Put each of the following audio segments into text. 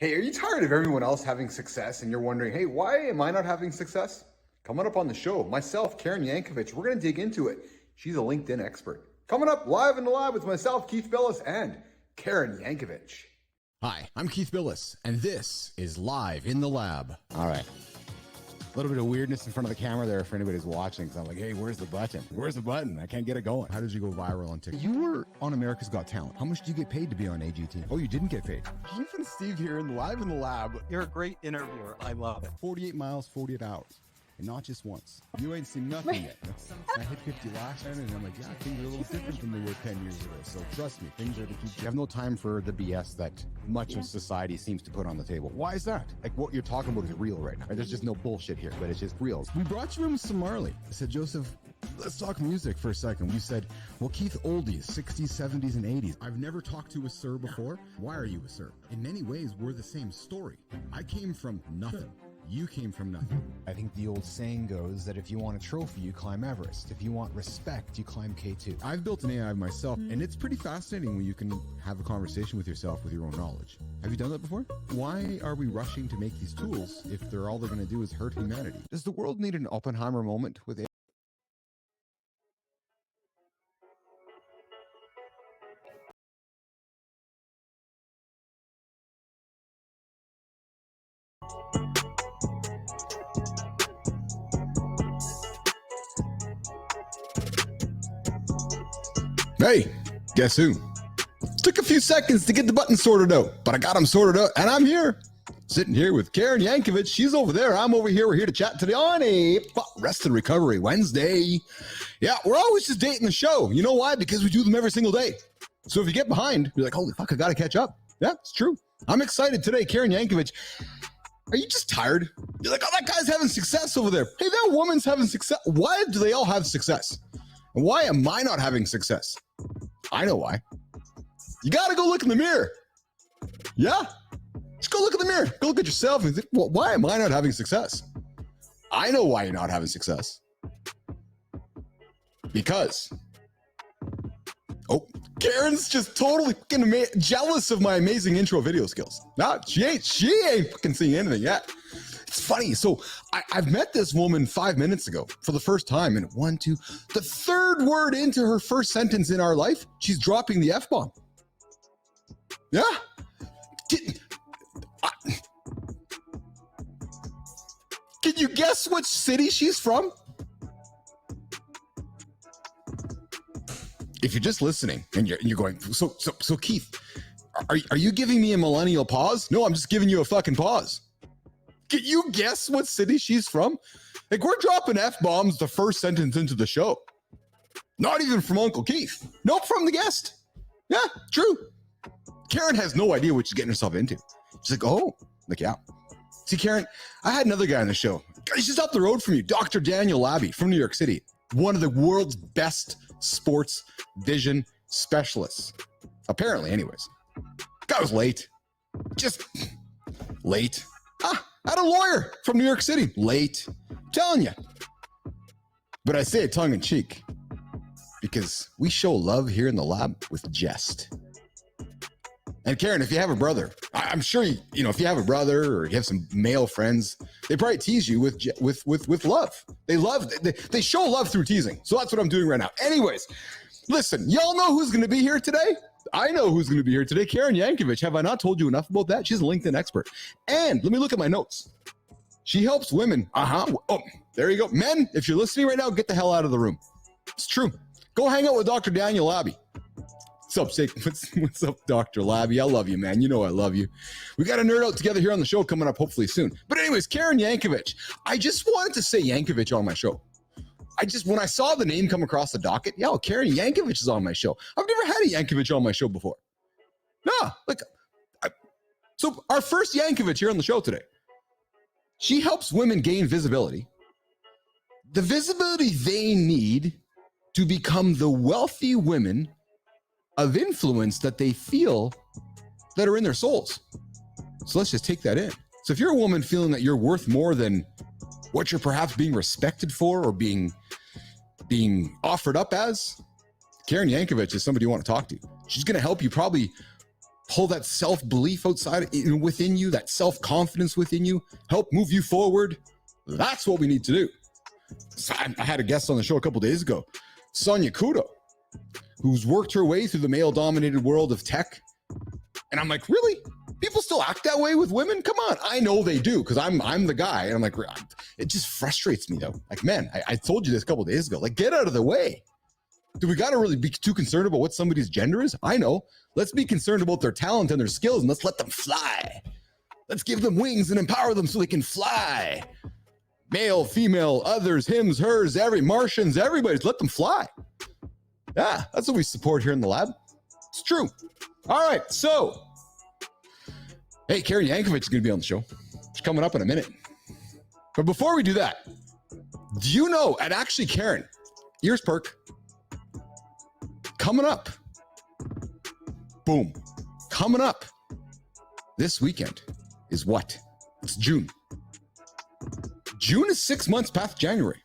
Hey, are you tired of everyone else having success and you're wondering, hey, why am I not having success? Coming up on the show, myself, Karen Yankovich, we're going to dig into it. She's a LinkedIn expert. Coming up live in the lab with myself, Keith Bilous, and Karen Yankovich. Hi, I'm Keith Bilous, and this is Live in the Lab. All right. A little bit of weirdness in front of the camera there for anybody who's watching, because I'm like, hey, where's the button? Where's the button? I can't get it going. How did you go viral on TikTok? You were on America's Got Talent. How much did you get paid to be on AGT? Oh, you didn't get paid. Keith and Steve here in Live in the Lab. You're a great interviewer. I love it. 48 miles, 48 hours. And not just once. You ain't seen nothing yet. I hit 50 last time, and I'm like, yeah, things are a little different than they were 10 years ago. So trust me, things are to keep. You have no time for the BS that much of society seems to put on the table. Why is that? Like, what you're talking about is real right now. There's just no bullshit here, but it's just real. We brought you in with some Marley. I said, Joseph, let's talk music for a second. You said, well, Keith, oldies, 60s, 70s, and 80s. I've never talked to a sir before. Why are you a sir? In many ways, we're the same story. I came from nothing. You came from nothing. I think the old saying goes that if you want a trophy, you climb Everest. If you want respect, you climb K2. I've built an AI myself, and it's pretty fascinating when you can have a conversation with yourself with your own knowledge. Have you done that before? Why are we rushing to make these tools if they're all they're going to do is hurt humanity? Does the world need an Oppenheimer moment with AI? Hey, guess who? Took a few seconds to get the button sorted out, but I got them sorted out, and I'm here. Sitting here with Karen Yankovich. She's over there. I'm over here. We're here to chat today on a Rest and Recovery Wednesday. Yeah, we're always just dating the show. You know why? Because we do them every single day. So if you get behind, you're like, holy fuck, I got to catch up. Yeah, it's true. I'm excited today. Karen Yankovich, are you just tired? You're like, oh, that guy's having success over there. Hey, that woman's having success. Why do they all have success? And why am I not having success? I know why. You got to go look in the mirror. Yeah. Just go look in the mirror. Go look at yourself and think, well, why am I not having success? I know why you're not having success. Because. Oh, Karen's just totally fucking jealous of my amazing intro video skills. Nah, she ain't fucking seeing anything yet. It's funny. So I've met this woman 5 minutes ago for the first time, and the third word into her first sentence in our life, she's dropping the F-bomb. Yeah. Can you guess which city she's from? If you're just listening and you're going, so Keith, are you giving me a millennial pause? No, I'm just giving you a fucking pause. Can you guess what city she's from? Like, we're dropping F-bombs the first sentence into the show. Not even from Uncle Keith. Nope, from the guest. Yeah, true. Karen has no idea what she's getting herself into. She's like, oh, like, yeah. See, Karen, I had another guy on the show. He's just up the road from you, Dr. Daniel Labby from New York City. One of the world's best sports vision specialists. Apparently, anyways. Guy was late. Just late. I had a lawyer from New York City. Late. I'm telling you. But I say it tongue in cheek because we show love here in the lab with jest. And Karen, if you have a brother, I'm sure if you have a brother or you have some male friends, they probably tease you with love. They show love through teasing. So that's what I'm doing right now. Anyways, listen, y'all know who's going to be here today? I know who's going to be here today. Karen Yankovich. Have I not told you enough about that? She's a LinkedIn expert. And let me look at my notes. She helps women. Oh, there you go. Men, if you're listening right now, get the hell out of the room. It's true. Go hang out with Dr. Daniel Labby. What's up, Dr. Labby? I love you, man. You know I love you. We got to nerd out together here on the show coming up hopefully soon. But anyways, Karen Yankovich. I just wanted to say Yankovich on my show. When I saw the name come across the docket, Karen Yankovich is on my show. I've never had a Yankovich on my show before. So our first Yankovich here on the show today. She helps women gain visibility. The visibility they need to become the wealthy women of influence that they feel that are in their souls. So let's just take that in. So if you're a woman feeling that you're worth more than what you're perhaps being respected for or being offered up as, Karen Yankovich is somebody you want to talk to. She's going to help you probably pull that self-belief outside within you, that self-confidence within you, help move you forward. That's what we need to do. So I had a guest on the show a couple days ago, Sonia Kudo, who's worked her way through the male-dominated world of tech. And I'm like, really? People still act that way with women? Come on. I know they do, because I'm the guy. And I'm like, it just frustrates me though. Like, man, I told you this a couple days ago. Like, get out of the way. Do we got to really be too concerned about what somebody's gender is? I know. Let's be concerned about their talent and their skills, and let's let them fly. Let's give them wings and empower them so they can fly. Male, female, others, hims, hers, Martians, everybody. Let them fly. Yeah, that's what we support here in the lab. It's true. All right, so, hey, Karen Yankovich is going to be on the show. She's coming up in a minute. But before we do that, do you know, and actually, Karen, ears perk, coming up, boom, coming up this weekend is what? It's June. June is 6 months past January.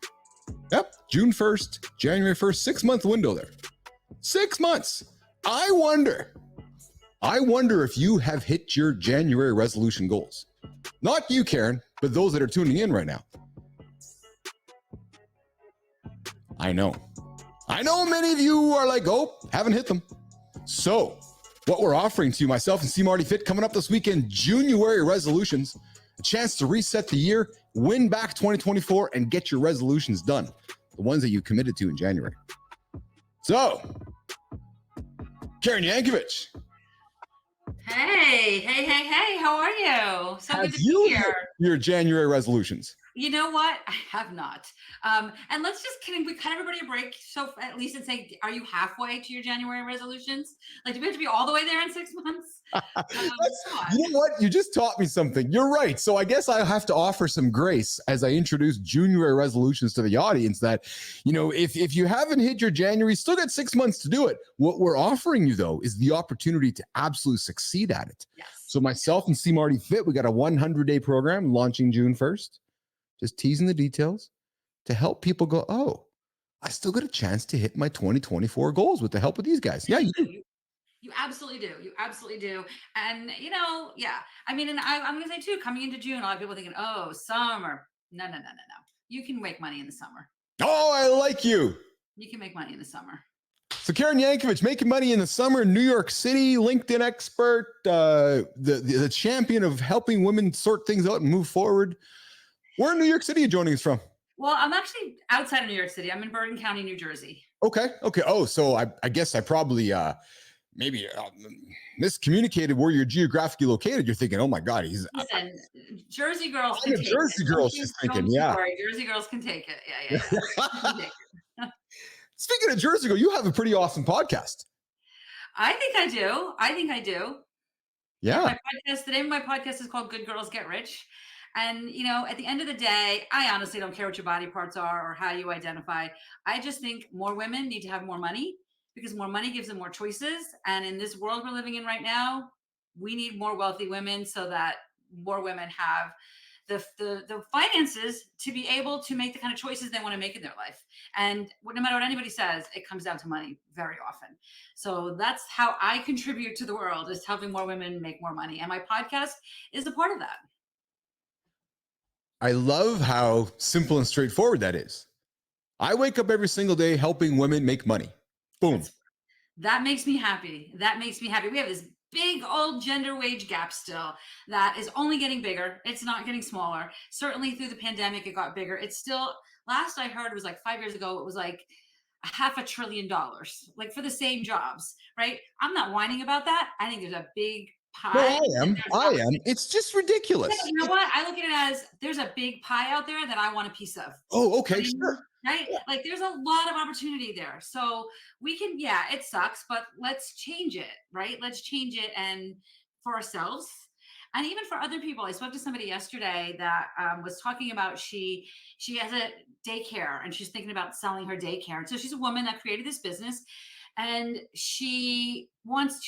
Yep, June 1st, January 1st, 6 month window there. 6 months. I wonder if you have hit your January resolution goals. Not you, Karen, but those that are tuning in right now. I know many of you are like, oh, haven't hit them. So what we're offering to you, myself and C Marty Fit, coming up this weekend, January resolutions, a chance to reset the year, win back 2024, and get your resolutions done, the ones that you committed to in January. So, Karen Yankovich. Hey, how are you? So good to you be here. Your January resolutions? You know what? I have not. And let's just can we cut everybody a break so at least and say, are you halfway to your January resolutions? Like, do we have to be all the way there in 6 months? You know what? You just taught me something. You're right. So I guess I have to offer some grace as I introduce January resolutions to the audience that, you know, if you haven't hit your January, still got 6 months to do it. What we're offering you, though, is the opportunity to absolutely succeed at it. Yes. So myself and C Marty Fit, we got a 100-day program launching June 1st. Just teasing the details to help people go, oh, I still got a chance to hit my 2024 goals with the help of these guys. Yeah, you do. You absolutely do. You absolutely do. And, you know, yeah. I mean, and I'm going to say, too, coming into June, a lot of people thinking, oh, summer. No. You can make money in the summer. Oh, I like you. You can make money in the summer. So Karen Yankovich, making money in the summer in New York City, LinkedIn expert, the champion of helping women sort things out and move forward. Where in New York City are you joining us from? Well, I'm actually outside of New York City. I'm in Bergen County, New Jersey. Okay. Oh, so I guess I probably maybe miscommunicated where you're geographically located. You're thinking, oh my God, Listen, Jersey girls I'm can a take Jersey it. girl, she's thinking, yeah. Sorry, Jersey girls can take it. Yeah. Speaking of Jersey girl, you have a pretty awesome podcast. I think I do. Yeah. The name of my podcast is called Good Girls Get Rich. And, you know, at the end of the day, I honestly don't care what your body parts are or how you identify. I just think more women need to have more money because more money gives them more choices. And in this world we're living in right now, we need more wealthy women so that more women have the finances to be able to make the kind of choices they want to make in their life. And no matter what anybody says, it comes down to money very often. So that's how I contribute to the world, is helping more women make more money. And my podcast is a part of that. I love how simple and straightforward that is. I wake up every single day helping women make money. Boom. That makes me happy. We have this big old gender wage gap still that is only getting bigger. It's not getting smaller. Certainly through the pandemic, it got bigger. It's still, last I heard, it was like 5 years ago, it was like $500 billion, like for the same jobs, right? I'm not whining about that. I think there's a big pie. No, I am. It's just ridiculous. Yeah, you know what? I look at it as there's a big pie out there that I want a piece of. Oh, okay, sure. Right? Yeah. Like there's a lot of opportunity there. So we can, yeah, it sucks, but let's change it, right? Let's change it, and for ourselves and even for other people. I spoke to somebody yesterday that was talking about she has a daycare and she's thinking about selling her daycare. And so she's a woman that created this business. And she's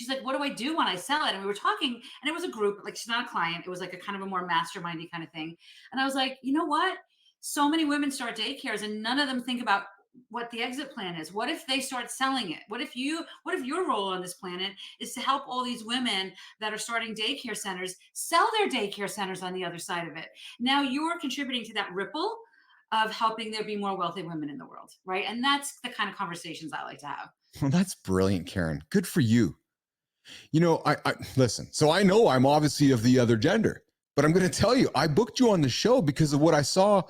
like, what do I do when I sell it? And we were talking, and it was a group, like she's not a client. It was like a kind of a more mastermindy kind of thing. And I was like, you know what? So many women start daycares and none of them think about what the exit plan is. What if they start selling it? What if your role on this planet is to help all these women that are starting daycare centers sell their daycare centers on the other side of it? Now you're contributing to that ripple of helping there be more wealthy women in the world, right? And that's the kind of conversations I like to have. Well, that's brilliant, Karen. Good for you. You know, I listen. So I know I'm obviously of the other gender, but I'm going to tell you, I booked you on the show because of what I saw,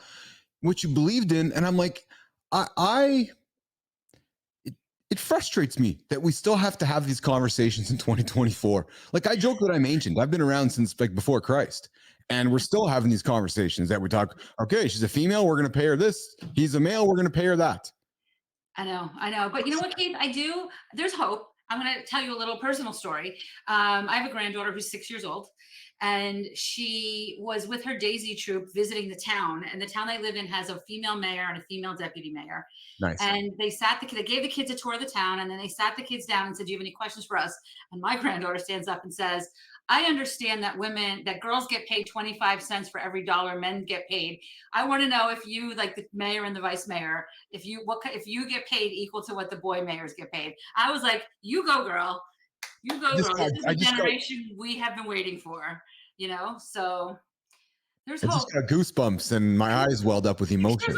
what you believed in, and I'm like, it frustrates me that we still have to have these conversations in 2024. Like I joke that I'm ancient. I've been around since like before Christ. And we're still having these conversations that we talk, okay, she's a female, we're going to pay her this. He's a male, we're going to pay her that. I know. But you know what, Keith? There's hope. I'm going to tell you a little personal story. I have a granddaughter who's 6 years old, and she was with her Daisy troop visiting the town. And the town they live in has a female mayor and a female deputy mayor. Nice. And they gave the kids a tour of the town, and then they sat the kids down and said, "Do you have any questions for us?" And my granddaughter stands up and says, "I understand that girls get paid 25 cents for every dollar men get paid. I want to know if you, like the mayor and the vice mayor, if you get paid equal to what the boy mayors get paid." I was like, "You go, girl. You go, girl. This is the generation we have been waiting for, you know?" So there's hope. I just got goosebumps and my eyes welled up with emotion.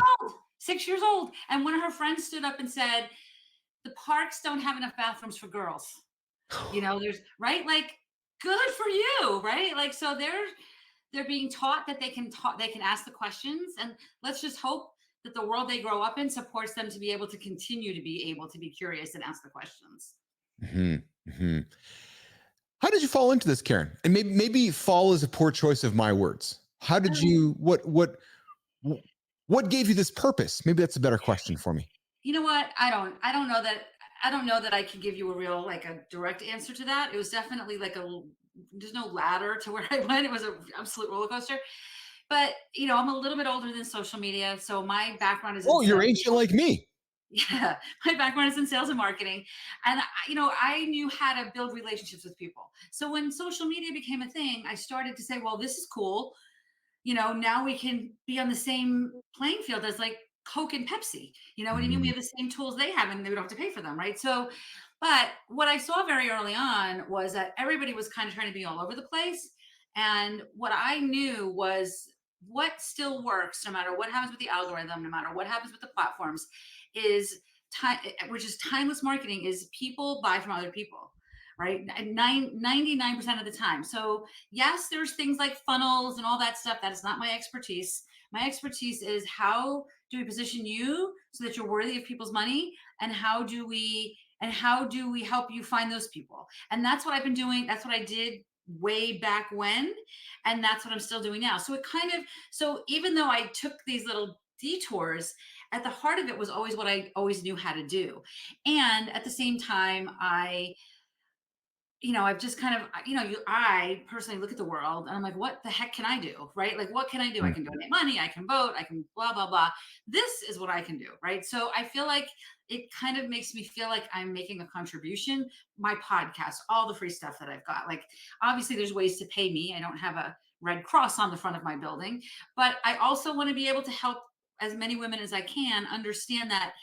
6 years old. And one of her friends stood up and said, "The parks don't have enough bathrooms for girls." You know, there's right, like, good for you, right? Like, so they're being taught that they can ask the questions, and let's just hope that the world they grow up in supports them to be able to continue to be curious and ask the questions. Mm-hmm. Mm-hmm. How did you fall into this, Karen? And maybe fall is a poor choice of my words. How did you, what gave you this purpose? Maybe that's a better question for me. You know what? I don't know that I can give you a direct answer to that. It was definitely there's no ladder to where I went. It was an absolute roller coaster. But, you know, I'm a little bit older than social media. So my background is you're ancient like me. Yeah, my background is in sales and marketing. And, I knew how to build relationships with people. So when social media became a thing, I started to say, well, this is cool. You know, now we can be on the same playing field as like Coke and Pepsi. You know what I mean? We have the same tools they have, and they don't have to pay for them, right? So, but what I saw very early on was that everybody was kind of trying to be all over the place. And what I knew was what still works, no matter what happens with the algorithm, no matter what happens with the platforms, is time, which is timeless marketing, is people buy from other people, right? 99% of the time. So yes, there's things like funnels and all that stuff. That is not my expertise. My expertise is how do we position you so that you're worthy of people's money, and how do we help you find those people? And that's what I've been doing. That's what I did way back when, and that's what I'm still doing now. So even though I took these little detours, at the heart of it was always what I always knew how to do. And at the same time, I've just kind of, I personally look at the world and I'm like, what the heck can I do? Right? Like, what can I do? I can donate money, I can vote, I can blah, blah, blah. This is what I can do. Right. So I feel like it kind of makes me feel like I'm making a contribution. My podcast, all the free stuff that I've got, like, obviously there's ways to pay me. I don't have a Red Cross on the front of my building, but I also want to be able to help as many women as I can understand that.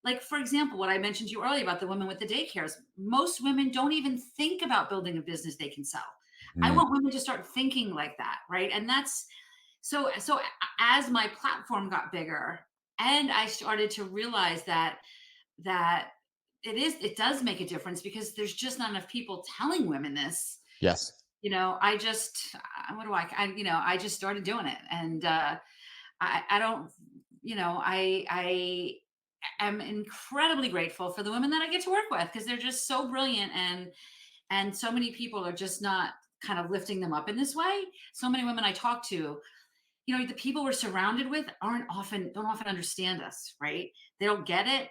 Like, for example, what I mentioned to you earlier about the women with the daycares, most women don't even think about building a business they can sell. I want women to start thinking like that, right? And that's so as my platform got bigger and I started to realize that it does make a difference, because there's just not enough people telling women this. Yes. I just I just started doing it, and I don't, I am incredibly grateful for the women that I get to work with, because they're just so brilliant, and so many people are just not kind of lifting them up in this way. So many women I talk to, the people we're surrounded with don't often understand us, right? They don't get it.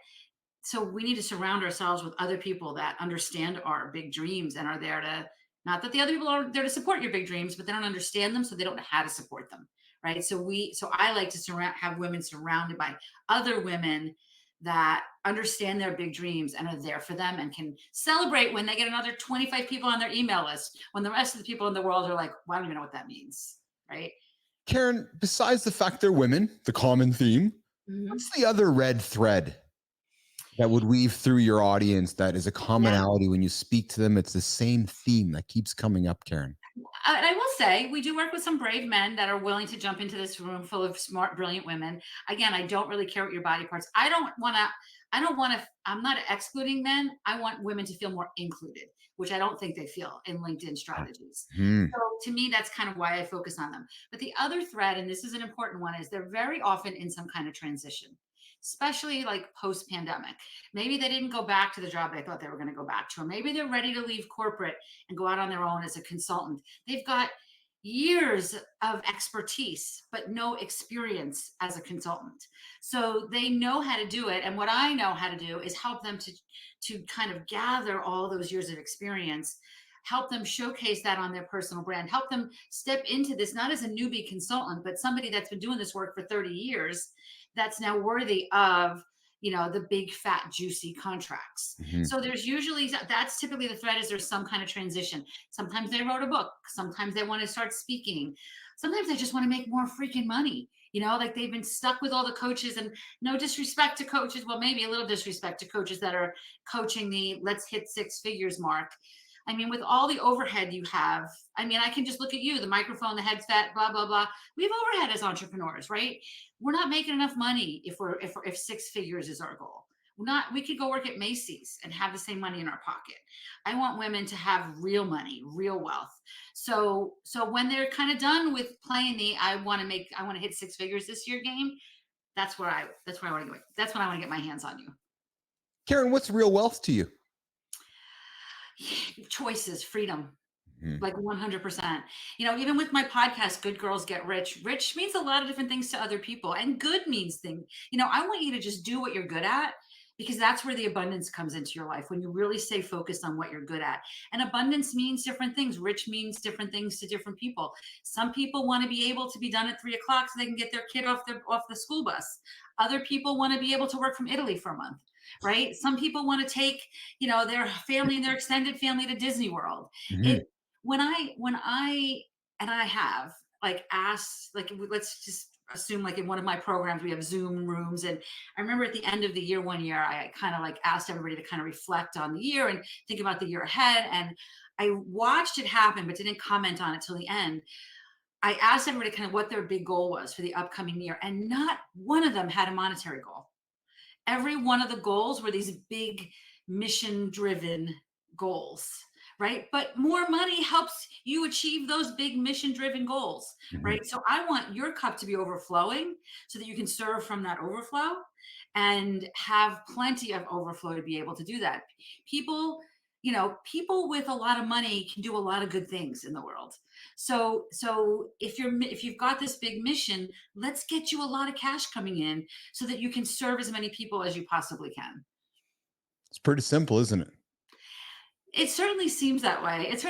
So we need to surround ourselves with other people that understand our big dreams and are there to, not that the other people are there to support your big dreams, but they don't understand them, so they don't know how to support them, right? So I like to have women surrounded by other women that understand their big dreams and are there for them and can celebrate when they get another 25 people on their email list, when the rest of the people in the world are like, well, I don't even know what that means, right? Karen, besides the fact they're women, the common theme, what's the other red thread that would weave through your audience, that is a commonality when you speak to them? It's the same theme that keeps coming up, Karen. And I will say, we do work with some brave men that are willing to jump into this room full of smart, brilliant women. Again, I don't really care what your body parts. I'm not excluding men. I want women to feel more included, which I don't think they feel in LinkedIn strategies. Hmm. So to me, that's kind of why I focus on them. But the other thread, and this is an important one, is they're very often in some kind of transition, especially like post pandemic. Maybe they didn't go back to the job they thought they were going to go back to, or maybe they're ready to leave corporate and go out on their own as a consultant. They've got years of expertise, but no experience as a consultant. So they know how to do it. And what I know how to do is help them to kind of gather all those years of experience, help them showcase that on their personal brand, help them step into this, not as a newbie consultant, but somebody that's been doing this work for 30 years, that's now worthy of, the big, fat, juicy contracts. So there's usually, that's typically the thread, is there's some kind of transition. Sometimes they wrote a book. Sometimes they want to start speaking. Sometimes they just want to make more freaking money. Like they've been stuck with all the coaches, and no disrespect to coaches. Well, maybe a little disrespect to coaches that are coaching the let's hit six figures mark. I mean, with all the overhead you have, I can just look at you, the microphone, the headset, blah, blah, blah. We have overhead as entrepreneurs, right? We're not making enough money if six figures is our goal. We could go work at Macy's and have the same money in our pocket. I want women to have real money, real wealth. So when they're kind of done with playing I want to hit six figures this year game, that's where I want to go. That's when I want to get my hands on you. Karen, what's real wealth to you? Choices, freedom. Like 100%. Even with my podcast, Good Girls Get Rich, rich means a lot of different things to other people, and good means things. I want you to just do what you're good at, because that's where the abundance comes into your life, when you really stay focused on what you're good at. And abundance means different things. Rich means different things to different people. Some people want to be able to be done at 3 o'clock so they can get their kid off the school bus. Other people want to be able to work from Italy for a month. Right? Some people want to take, their family and their extended family to Disney World. When I have asked, let's just assume, in one of my programs, we have Zoom rooms. And I remember at the end of the year, one year, I kind of asked everybody to kind of reflect on the year and think about the year ahead. And I watched it happen, but didn't comment on it till the end. I asked everybody kind of what their big goal was for the upcoming year, and not one of them had a monetary goal. Every one of the goals were these big mission-driven goals, right? But more money helps you achieve those big mission-driven goals, right? So I want your cup to be overflowing so that you can serve from that overflow and have plenty of overflow to be able to do that. People with a lot of money can do a lot of good things in the world. So if you've got this big mission, let's get you a lot of cash coming in so that you can serve as many people as you possibly can. It's pretty simple, isn't it? It certainly seems that way. But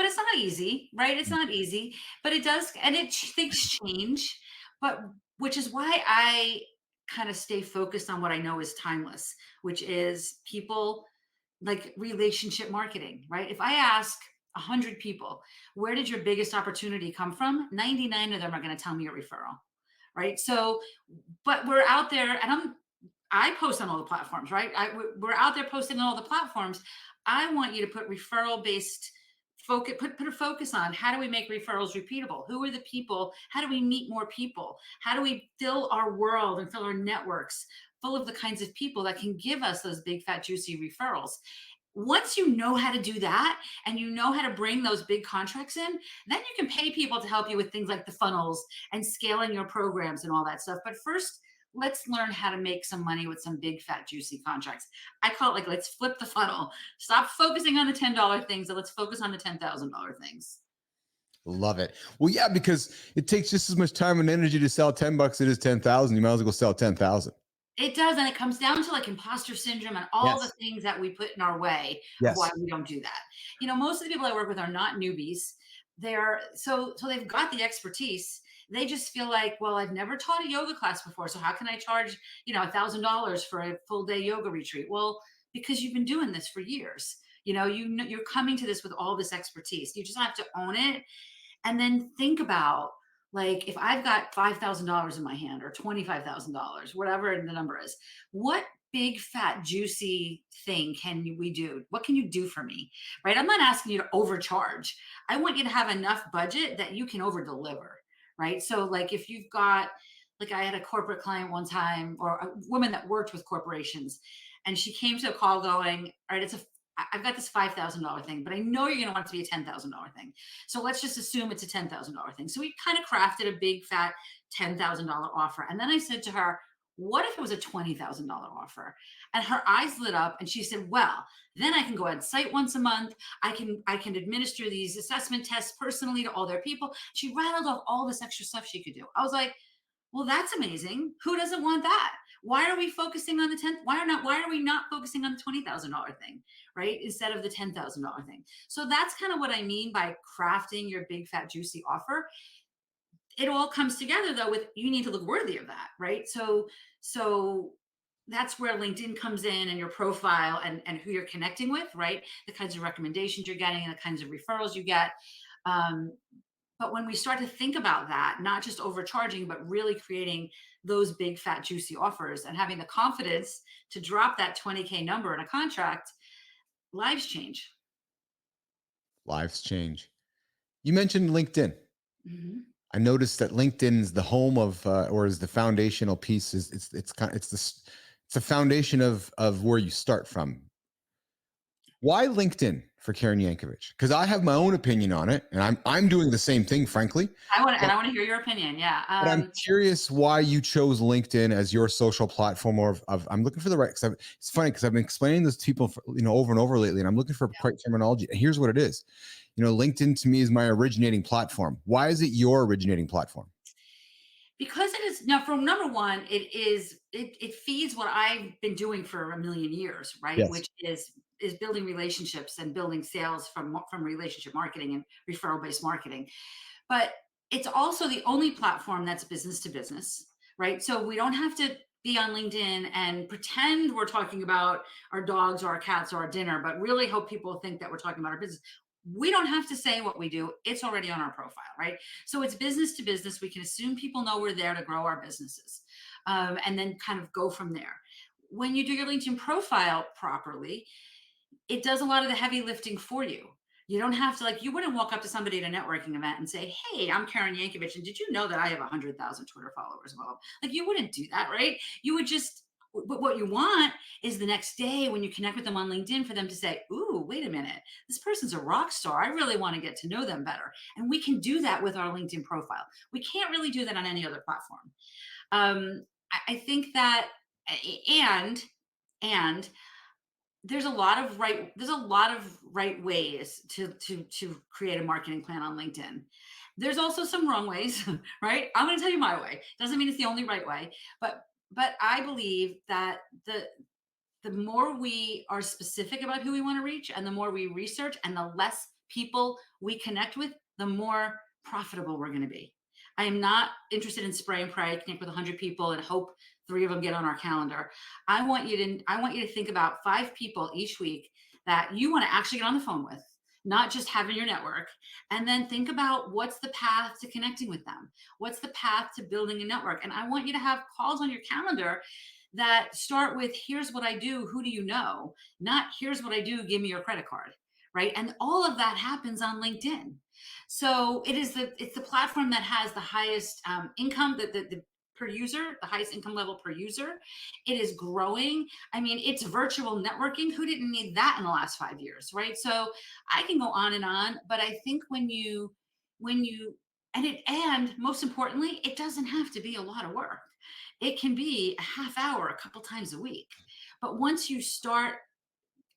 it's not easy, right? It's not easy, but it does, and things change, but which is why I kind of stay focused on what I know is timeless, which is people, like relationship marketing, right? If I ask 100 people, where did your biggest opportunity come from? 99 of them are going to tell me a referral, right? So, but we're out there, and I post on all the platforms, right? We're out there posting on all the platforms. I want you to put referral-based focus, put a focus on, how do we make referrals repeatable? Who are the people? How do we meet more people? How do we fill our world and fill our networks full of the kinds of people that can give us those big, fat, juicy referrals? Once you know how to do that, and you know how to bring those big contracts in, then you can pay people to help you with things like the funnels and scaling your programs and all that stuff. But first, let's learn how to make some money with some big, fat, juicy contracts. I call it let's flip the funnel. Stop focusing on the $10 things, and let's focus on the $10,000 things. Love it. Well, yeah, because it takes just as much time and energy to sell $10 as it is 10,000. You might as well go sell 10,000. It does, and it comes down to imposter syndrome and all the things that we put in our way of why we don't do that. Most of the people I work with are not newbies. So they've got the expertise. They just feel like, well, I've never taught a yoga class before, so how can I charge, $1,000 for a full day yoga retreat? Well, because you've been doing this for years. You're coming to this with all this expertise. You just have to own it, and then think about, if I've got $5,000 in my hand, or $25,000, whatever the number is, what big, fat, juicy thing can we do? What can you do for me? Right? I'm not asking you to overcharge. I want you to have enough budget that you can over deliver. Right? So, like, if you've got, like, I had a corporate client one time, or a woman that worked with corporations, and she came to a call going, all right, I've got this $5,000 thing, but I know you're going to want it to be a $10,000 thing. So let's just assume it's a $10,000 thing. So we kind of crafted a big fat $10,000 offer. And then I said to her, what if it was a $20,000 offer? And her eyes lit up and she said, well, then I can go on site once a month. I can administer these assessment tests personally to all their people. She rattled off all this extra stuff she could do. I was like, well, that's amazing. Who doesn't want that? Why are we focusing on the 10th? Why are we not focusing on the $20,000 thing, right? Instead of the $10,000 thing. So that's kind of what I mean by crafting your big fat juicy offer. It all comes together though with, you need to look worthy of that, right? So that's where LinkedIn comes in, and your profile, and who you're connecting with, right? The kinds of recommendations you're getting and the kinds of referrals you get. Um, but when we start to think about that, not just overcharging, but really creating those big, fat, juicy offers and having the confidence to drop that 20K number in a contract, lives change. Lives change. You mentioned LinkedIn. Mm-hmm. I noticed that LinkedIn is the home of, or is the foundational piece. It's the foundation of where you start from. Why LinkedIn for Karen Yankovich? Because I have my own opinion on it, and I'm doing the same thing, frankly. I want to hear your opinion. Yeah. But I'm curious why you chose LinkedIn as your social platform. Or I'm looking for the right. It's funny because I've been explaining this to people, over and over lately, and I'm looking for right terminology. And here's what it is. LinkedIn to me is my originating platform. Why is it your originating platform? Because it is, now, from number one, it feeds what I've been doing for a million years, right? Yes. Which is building relationships and building sales from relationship marketing and referral based marketing. But it's also the only platform that's business to business, right? So we don't have to be on LinkedIn and pretend we're talking about our dogs or our cats or our dinner, but really hope people think that we're talking about our business. We don't have to say what we do. It's already on our profile, right? So it's business to business. We can assume people know we're there to grow our businesses, and then kind of go from there. When you do your LinkedIn profile properly, it does a lot of the heavy lifting for you. You don't have to, like, you wouldn't walk up to somebody at a networking event and say, hey, I'm Karen Yankovich, and did you know that I have 100,000 Twitter followers? Well, like, you wouldn't do that, right? You would just, but what you want is the next day when you connect with them on LinkedIn for them to say, ooh, wait a minute, this person's a rock star. I really want to get to know them better. And we can do that with our LinkedIn profile. We can't really do that on any other platform. I think that, and there's a lot of right ways to create a marketing plan on LinkedIn. There's also some wrong ways, right? I'm going to tell you my way. Doesn't mean it's the only right way, but I believe that the more we are specific about who we want to reach, and the more we research, and the less people we connect with, the more profitable we're going to be. I am not interested in spray and pray, connect with 100 people and hope 3 of them get on our calendar. I want you to think about 5 people each week that you want to actually get on the phone with, not just having your network. And then think about, what's the path to connecting with them? What's the path to building a network? And I want you to have calls on your calendar that start with, here's what I do, who do you know? Not, here's what I do, give me your credit card, right? And all of that happens on LinkedIn. So it's the platform that has the highest income, the per user, the highest income level per user. It is growing. I mean, it's virtual networking. Who didn't need that in the last 5 years, right? So I can go on and on, but I think when you and most importantly, it doesn't have to be a lot of work. It can be a half hour a couple times a week. But once you start,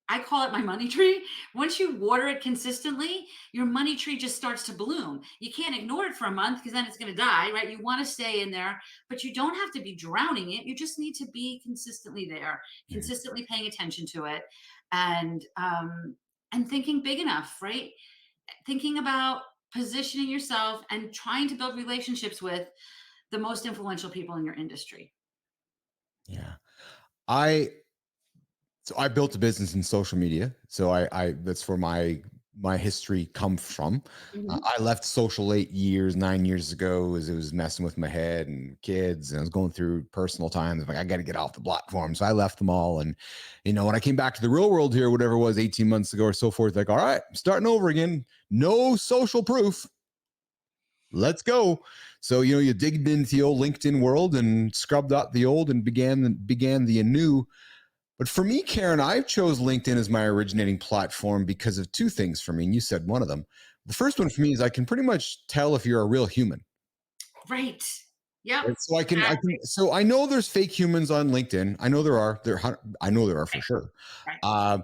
I call it my money tree. Once you water it consistently, your money tree just starts to bloom. You can't ignore it for a month because then it's going to die, right? You want to stay in there, but you don't have to be drowning it. You just need to be consistently there, consistently paying attention to it, and thinking big enough, right? Thinking about positioning yourself and trying to build relationships with the most influential people in your industry. Yeah. So I built a business in social media. So I that's where my my history come from. Mhm. I left social 9 years ago, as it was messing with my head and kids, and I was going through personal times. I'm like, I got to get off the platform. So I left them all. And, when I came back to the real world here, whatever it was, 18 months ago or so forth, like, all right, I'm starting over again. No social proof. Let's go. So, you digged into the old LinkedIn world and scrubbed out the old and began the anew. But for me, Karen, I chose LinkedIn as my originating platform because of two things for me. And you said one of them. The first one for me is I can pretty much tell if you're a real human. Right. Yep. Right? So so I know there's fake humans on LinkedIn. I know there are. I know there are for sure. Right.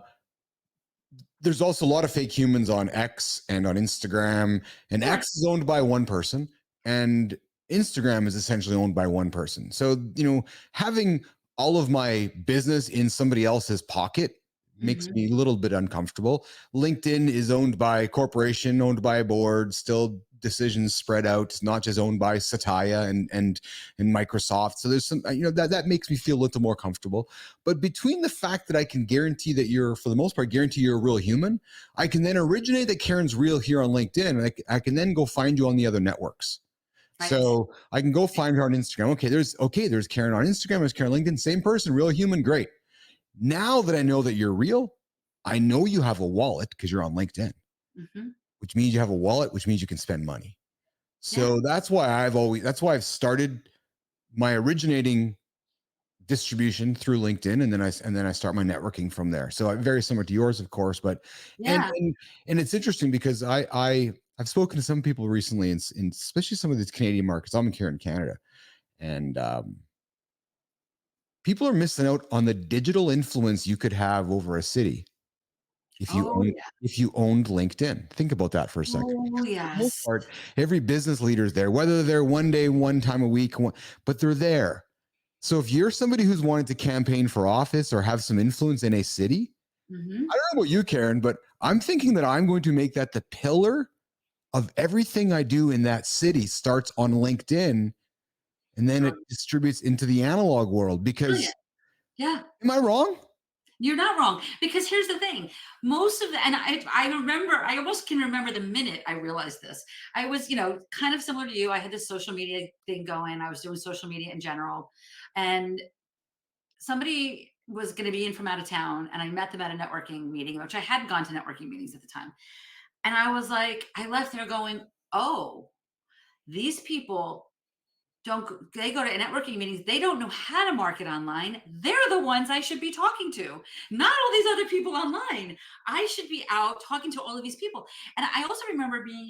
There's also a lot of fake humans on X and on Instagram. And Sure. X is owned by one person, and Instagram is essentially owned by one person. So, having all of my business in somebody else's pocket makes Mhm. me a little bit uncomfortable. LinkedIn is owned by a corporation, owned by a board, still decisions spread out. It's not just owned by Satya and Microsoft. So there's some, that makes me feel a little more comfortable. But between the fact that I can guarantee that you're, for the most part, guarantee you're a real human, I can then originate that Karen's real here on LinkedIn. And I can then go find you on the other networks. Right. So I can go find her on Instagram. There's Karen on Instagram, there's Karen on LinkedIn, same person, real human, great. Now that I know that you're real, I know you have a wallet because you're on LinkedIn, Mhm. which means you have a wallet, which means you can spend money. Yeah. So that's why I've started my originating distribution through LinkedIn, and then I start my networking from there. So very similar to yours, of course, but and Yeah. and it's interesting because I've spoken to some people recently, in especially some of these Canadian markets. I'm here in Canada, and people are missing out on the digital influence you could have over a city Oh, yeah. if you owned LinkedIn. Think about that for a second. Oh, Because for the most yes. part, every business leader is there, whether they're one day, one time a week, but they're there. So if you're somebody who's wanting to campaign for office or have some influence in a city, Mhm. I don't know about you, Karen, but I'm thinking that I'm going to make that the pillar of everything I do in that city starts on LinkedIn, and then it Brilliant. distributes into the analog world. Because Brilliant. Yeah. am I wrong? You're not wrong, because here's the thing. Most of the, and I remember, I almost can remember the minute I realized this. I was, kind of similar to you. I had this social media thing going. I was doing social media in general. And somebody was going to be in from out of town, and I met them at a networking meeting, which I hadn't gone to networking meetings at the time. And I was like, I left there going, oh, these people they go to networking meetings, they don't know how to market online. They're the ones I should be talking to, not all these other people online. I should be out talking to all of these people. And I also remember being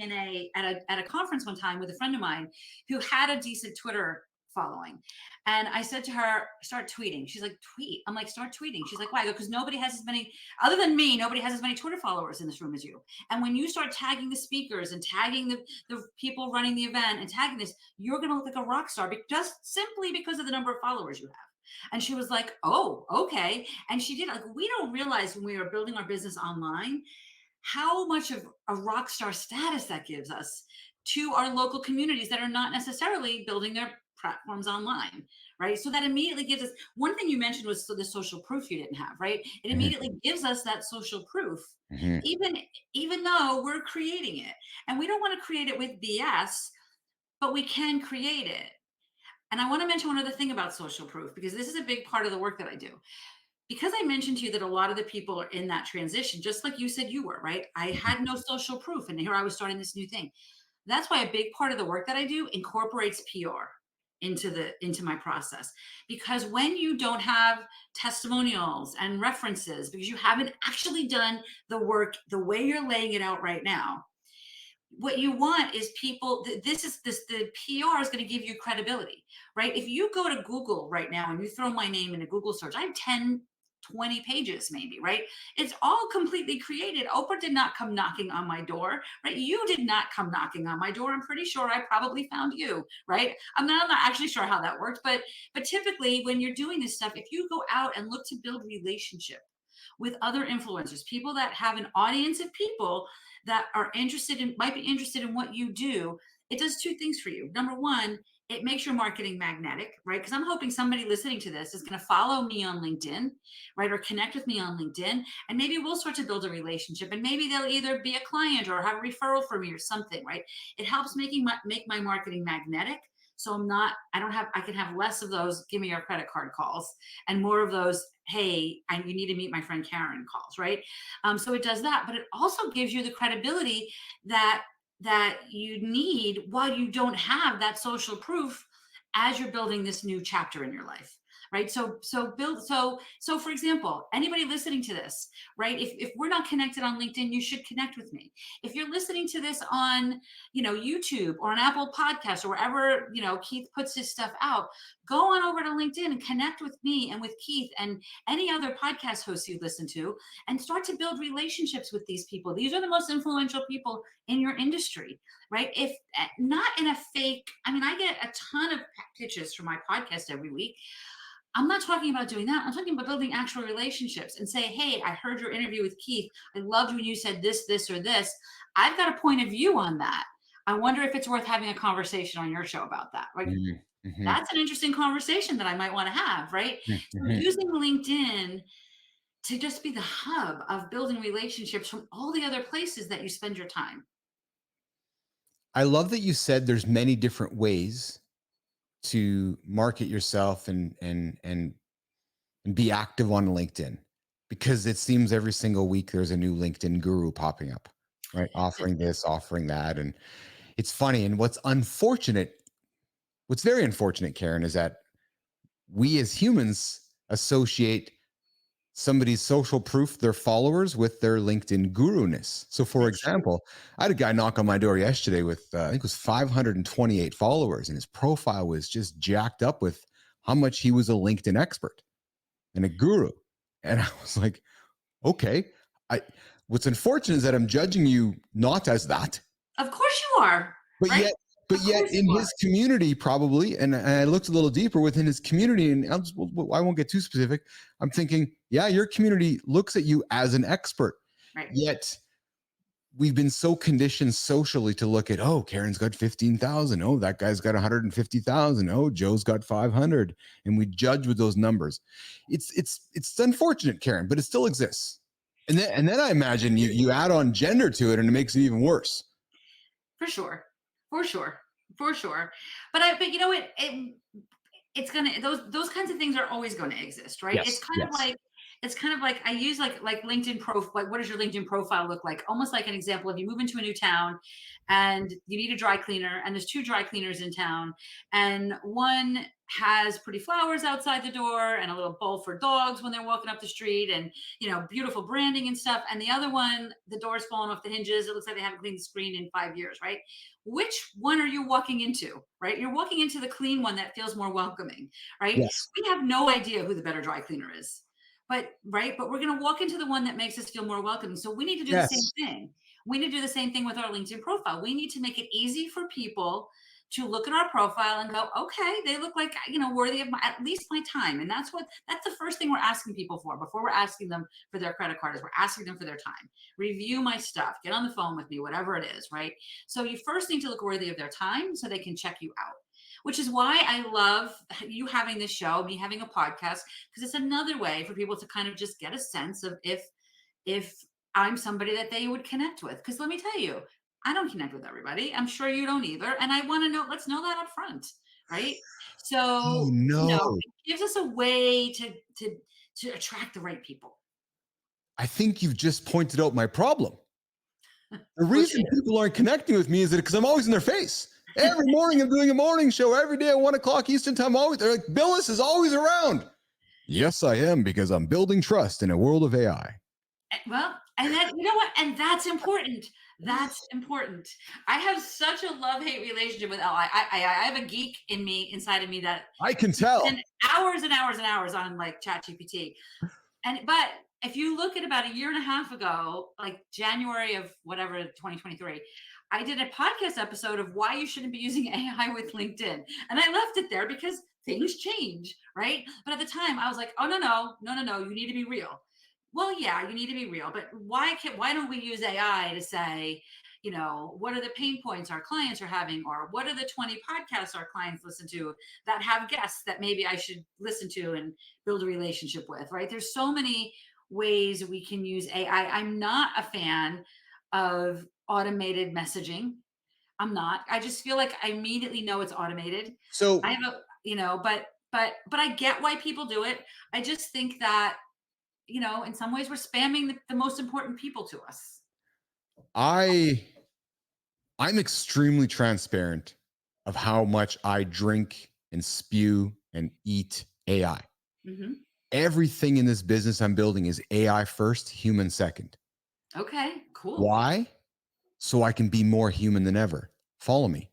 at a conference one time with a friend of mine who had a decent Twitter following. And I said to her, start tweeting. She's like, tweet. I'm like, start tweeting. She's like, why? I go, because nobody has as many, other than me, nobody has as many Twitter followers in this room as you. And when you start tagging the speakers and tagging the people running the event and tagging this, you're going to look like a rock star, just simply because of the number of followers you have. And she was like, oh, okay. And she did. Like, we don't realize when we are building our business online how much of a rock star status that gives us to our local communities that are not necessarily building their platforms online, right? So that immediately gives us, one thing you mentioned was the social proof you didn't have, right? It immediately gives us that social proof, Mm-hmm. even though we're creating it. And we don't want to create it with BS, but we can create it. And I want to mention one other thing about social proof, because this is a big part of the work that I do. Because I mentioned to you that a lot of the people are in that transition, just like you said you were, right? I had no social proof, and here I was starting this new thing. That's why a big part of the work that I do incorporates PR into my process. Because when you don't have testimonials and references, because you haven't actually done the work the way you're laying it out right now, what you want is people, the PR is going to give you credibility, right? If you go to Google right now and you throw my name in a Google search, I have 10, 20 pages maybe, right? It's all completely created. Oprah did not come knocking on my door, right? You did not come knocking on my door. I'm pretty sure I probably found you, right? I'm not actually sure how that worked, but typically when you're doing this stuff, if you go out and look to build relationship with other influencers, people that have an audience of people that are might be interested in what you do, it does two things for you. Number one, it makes your marketing magnetic, right? Because I'm hoping somebody listening to this is going to follow me on LinkedIn, right? Or connect with me on LinkedIn. And maybe we'll start to build a relationship, and maybe they'll either be a client or have a referral for me or something, right? It helps make my marketing magnetic. So I can have less of those, give me your credit card calls, and more of those, hey, you need to meet my friend Karen calls, right? So it does that, but it also gives you the credibility that you need while you don't have that social proof as you're building this new chapter in your life, right? So for example, anybody listening to this, right, if we're not connected on LinkedIn, you should connect with me. If you're listening to this on YouTube or on Apple Podcasts or wherever Keith puts his stuff out, go on over to LinkedIn and connect with me and with Keith and any other podcast hosts you listen to, and start to build relationships with these people. These are the most influential people in your industry, right? If not in a fake, I get a ton of pitches for my podcast every week. I'm not talking about doing that. I'm talking about building actual relationships and say, hey, I heard your interview with Keith. I loved when you said this, this, or this. I've got a point of view on that. I wonder if it's worth having a conversation on your show about that, right? Mm-hmm. That's an interesting conversation that I might want to have, right? So using LinkedIn to just be the hub of building relationships from all the other places that you spend your time. I love that you said there's many different ways to market yourself and be active on LinkedIn, because it seems every single week there's a new LinkedIn guru popping up, right? Offering this, offering that. And it's funny. And what's very unfortunate, Karen, is that we as humans associate somebody's social proof, their followers, with their LinkedIn guru-ness. So for example, I had a guy knock on my door yesterday with, I think it was 528 followers, and his profile was just jacked up with how much he was a LinkedIn expert and a guru. And I was like, okay, what's unfortunate is that I'm judging you not as that. Of course you are. But right? yet in his community, probably, and I looked a little deeper within his community, and I won't get too specific. I'm thinking, yeah, your community looks at you as an expert. Right. Yet we've been so conditioned socially to look at, oh, Karen's got 15,000. Oh, that guy's got 150,000. Oh, Joe's got 500. And we judge with those numbers. It's unfortunate, Karen, but it still exists. And then I imagine you add on gender to it, and it makes it even worse. For sure. But you know what? It's gonna those kinds of things are always going to exist, right? Yes, It's kind of like I use like LinkedIn profile. Like, what does your LinkedIn profile look like? Almost like an example: if you move into a new town and you need a dry cleaner, and there's 2 dry cleaners in town, and one has pretty flowers outside the door and a little bowl for dogs when they're walking up the street, and beautiful branding and stuff, and the other one, the door's falling off the hinges. It looks like they haven't cleaned the screen in 5 years, right? Which one are you walking into, right? You're walking into the clean one that feels more welcoming, right? Yes. We have no idea who the better dry cleaner is, but we're going to walk into the one that makes us feel more welcoming. So we need to do the same thing. We need to do the same thing with our LinkedIn profile. We need to make it easy for people to look at our profile and go, okay, they look like, worthy of at least my time. And that's the first thing we're asking people for before we're asking them for their credit card, is we're asking them for their time. Review my stuff, get on the phone with me, whatever it is, right? So you first need to look worthy of their time so they can check you out, which is why I love you having this show, me having a podcast, because it's another way for people to kind of just get a sense of if I'm somebody that they would connect with. Because let me tell you, I don't connect with everybody. I'm sure you don't either. And I want to know, let's know that up front, right? So, it gives us a way to attract the right people. I think you've just pointed out my problem. The reason people aren't connecting with me is that because I'm always in their face. Every morning I'm doing a morning show. Every day at 1 o'clock Eastern time, they're like, Bilous is always around. Yes, I am, because I'm building trust in a world of AI. Well, and that, you know what? And that's important. That's important. I have such a love-hate relationship with AI. I have a geek inside of me that I can tell. Spend hours and hours and hours on like ChatGPT. But if you look at about a year and a half ago, like January of whatever 2023, I did a podcast episode of why you shouldn't be using AI with LinkedIn. And I left it there because things change, right? But at the time I was like, oh, no, you need to be real. Well, yeah, you need to be real, but why don't we use AI to say, what are the pain points our clients are having, or what are the 20 podcasts our clients listen to that have guests that maybe I should listen to and build a relationship with, right? There's so many ways we can use AI. I'm not a fan of automated messaging. I'm not. I just feel like I immediately know it's automated. So I have a, but I get why people do it. I just think that, in some ways we're spamming the most important people to us. I'm extremely transparent of how much I drink and spew and eat AI. Mm-hmm. Everything in this business I'm building is AI first, human second. Okay, cool. Why? So I can be more human than ever. Follow me.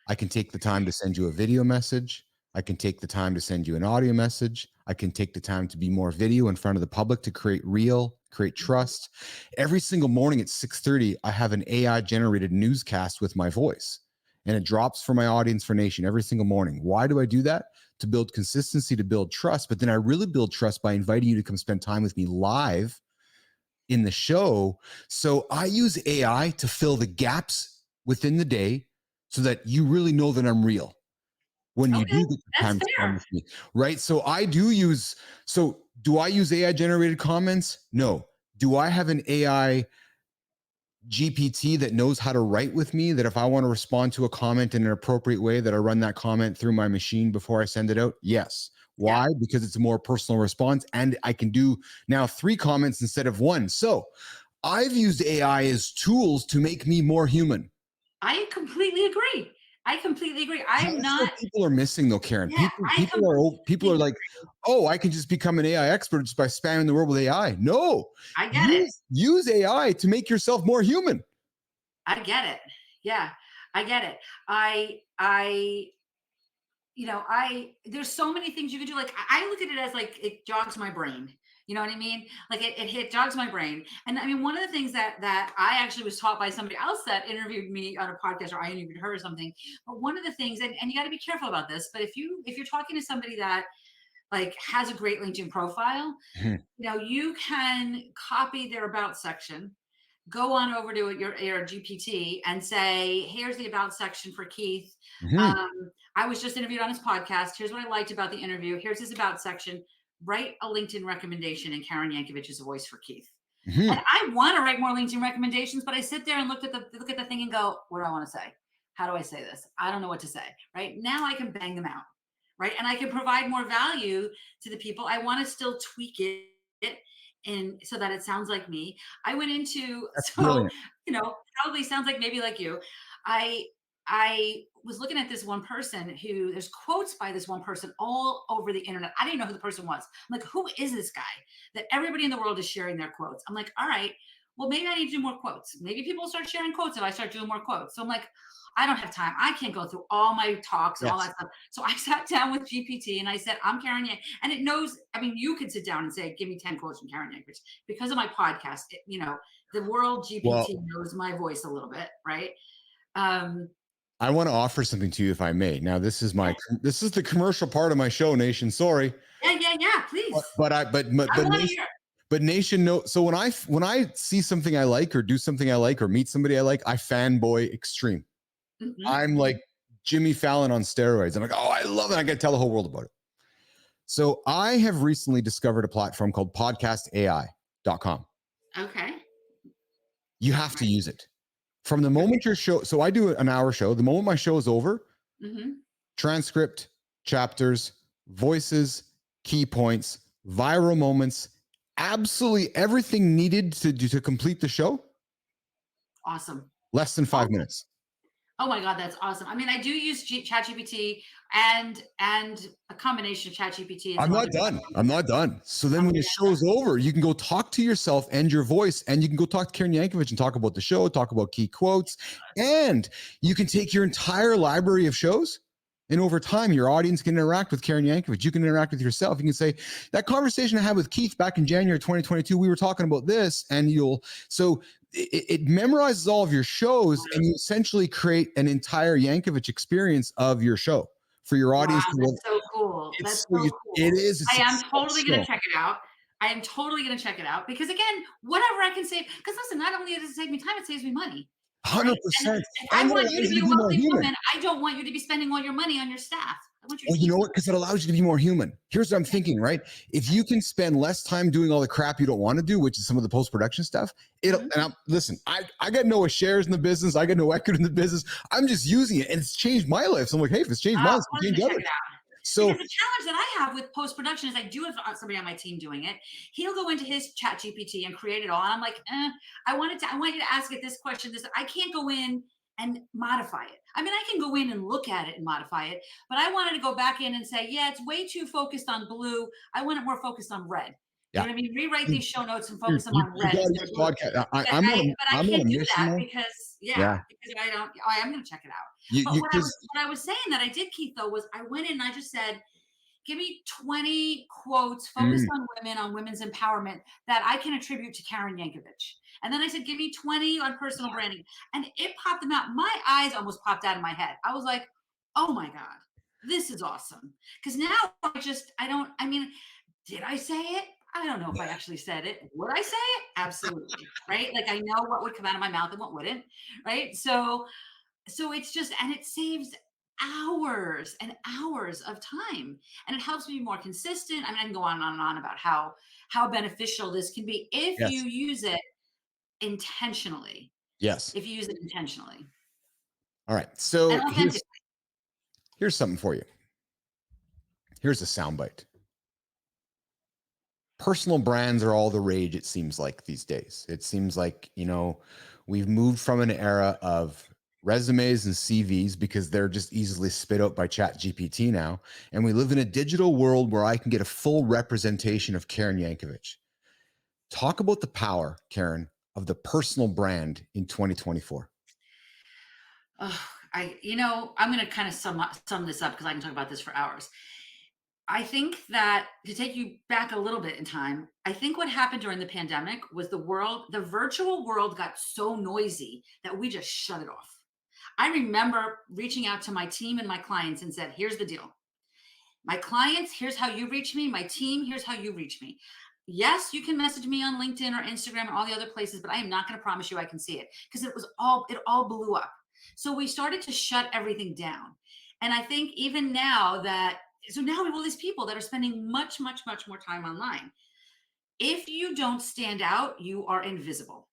I can take the time to send you a video message. I can take the time to send you an audio message. I can take the time to be more video in front of the public to create trust. Every single morning at 6:30, I have an AI generated newscast with my voice, and it drops for my audience for Nation every single morning. Why do I do that? To build consistency, to build trust. But then I really build trust by inviting you to come spend time with me live in the show. So I use AI to fill the gaps within the day so that you really know that I'm real when you Okay, do get the that's time to spend fair. with me, right? So do I use AI generated comments? No. Do I have an AI GPT that knows how to write with me, that if I want to respond to a comment in an appropriate way, that I run that comment through my machine before I send it out? Yes. Why? Yeah. Because it's a more personal response, and I can do now 3 comments instead of 1. So I've used AI as tools to make me more human. I completely agree. I'm That's what not. people are missing, though, Karen. Yeah, I People are completely like, agree. oh, I can just become an AI expert just by spamming the world with AI. No, I get it. use AI to make yourself more human. I get it. Yeah, I get it. I there's so many things you can do. Like I look at it as like it jogs my brain. You know what I mean? Like it jogs my brain. And I mean, one of the things that I actually was taught by somebody else that interviewed me on a podcast, or I interviewed her or something. But one of the things, and you got to be careful about this, but if you're talking to somebody that like has a great LinkedIn profile, Mhm. you can copy their about section, go on over to your GPT and say, here's the about section for Keith. Mhm. I was just interviewed on his podcast. Here's what I liked about the interview. Here's his about section. Write a LinkedIn recommendation, and Karen Yankovich is a voice for Keith. And Mhm. I want to write more LinkedIn recommendations, but I sit there and look at the thing and go, what do I want to say? How do I say this? I don't know what to say. Right now, I can bang them out. Right, and I can provide more value to the people. I want to still tweak it, and so that it sounds like me. I went into That's so brilliant. probably sounds like maybe like you. I I was looking at this one person who there's quotes by this one person all over the internet. I didn't know who the person was. I'm like, who is this guy that everybody in the world is sharing their quotes? I'm like, all right, well, maybe I need to do more quotes. Maybe people will start sharing quotes if I start doing more quotes. So I'm like, I don't have time. I can't go through all my talks and all Yes. that stuff. So I sat down with GPT and I said, I'm Karen Yank. And it knows, I mean, you could sit down and say, give me 10 quotes from Karen Yankovich. Because of my podcast, the world Well, GPT knows my voice a little bit, right? Um, I want to offer something to you, if I may. Now, this is yeah, the commercial part of my show, Nation. Sorry, yeah, please. I but want to Nation, hear. but Nation. No. So when I see something I like, or do something I like, or meet somebody I like, I fanboy extreme. Mhm, I'm like Jimmy Fallon on steroids. I'm like, oh, I love it. I got to tell the whole world about it. So I have recently discovered a platform called podcastai.com. okay. You have to Right. use it. From the moment your show, so I do an hour show. The moment my show is over, Hmm. transcript, chapters, voices, key points, viral moments, absolutely everything needed to complete the show, Awesome. less than 5 minutes. Oh my God, that's awesome. I mean, I do use ChatGPT and a combination of ChatGPT and I'm some not other done. platforms. I'm not done. So then I'm when gonna the show is over, you can go talk to yourself and your voice, and you can go talk to Karen Yankovich and talk about the show, talk about key quotes, and you can take your entire library of shows. And over time, your audience can interact with Karen Yankovich. You can interact with yourself. You can say, that conversation I had with Keith back in January 2022, we were talking about this, and it memorizes all of your shows, and you essentially create an entire Yankovich experience of your show for your Wow, audience to live. that's so cool. That's It's so so you, it cool. is. It's I am totally going to exceptional. check it out. I am totally going to check it out because again, whatever I can save, because listen, not only does it save me time, it saves me money. Right? 100%. If I And it want you to allows be you a to be more wealthy human. woman, I don't want you to be spending all your money on your staff. I want you to Well, you keep know what? Because it allows you to be more human. Here's what I'm thinking, right? If you can spend less time doing all the crap you don't want to do, which is some of the post-production stuff, listen, I got no shares in the business. I got no equity in the business. I'm just using it, and it's changed my life. So I'm like, hey, if it's changed mine, it's I'm going to gonna change check others. it out. So Because the challenge that I have with post production is I do have somebody on my team doing it. He'll go into his chat GPT and create it all. And I'm like, I want you to ask it this question. This I can't go in and modify it. I mean, I can go in and look at it and modify it, but I wanted to go back in and say, yeah, it's way too focused on blue. I want it more focused on red. You know what I mean? Rewrite these show notes and focus them on you red got instead this of blue. podcast. But I'm I on a can't do mission, that though. because Yeah. because I don't. I am going to check it out. But You what I was saying that I did, Keith, though, was I went in and I just said, give me 20 quotes focused on women's empowerment that I can attribute to Karen Yankovich. And then I said, give me 20 on personal branding. And it popped them out. My eyes almost popped out of my head. I was like, oh my God, this is awesome. Because now did I say it? I don't know if I actually said it. Would I say it? Absolutely. Right. Like I know what would come out of my mouth and what wouldn't. Right. So it's just, and it saves hours and hours of time, and it helps me be more consistent. I mean, I can go on and on about how beneficial this can be if Yes. you use it intentionally. Yes. If you use it intentionally. All right. So And authentically. here's something for you. Here's a soundbite. Personal brands are all the rage, it seems like, these days. It seems like, we've moved from an era of resumes and CVs because they're just easily spit out by Chat GPT now. And we live in a digital world where I can get a full representation of Karen Yankovich. Talk about the power, Karen, of the personal brand in 2024. I'm going to kind of sum this up because I can talk about this for hours. I think that to take you back a little bit in time, I think what happened during the pandemic was the virtual world got so noisy that we just shut it off. I remember reaching out to my team and my clients and said, here's the deal. My clients, here's how you reach me. My team, here's how you reach me. Yes, you can message me on LinkedIn or Instagram and all the other places, but I am not going to promise you I can see it because it all blew up. So we started to shut everything down. And I think even now so now we have all these people that are spending much, much, much more time online. If you don't stand out, you are invisible.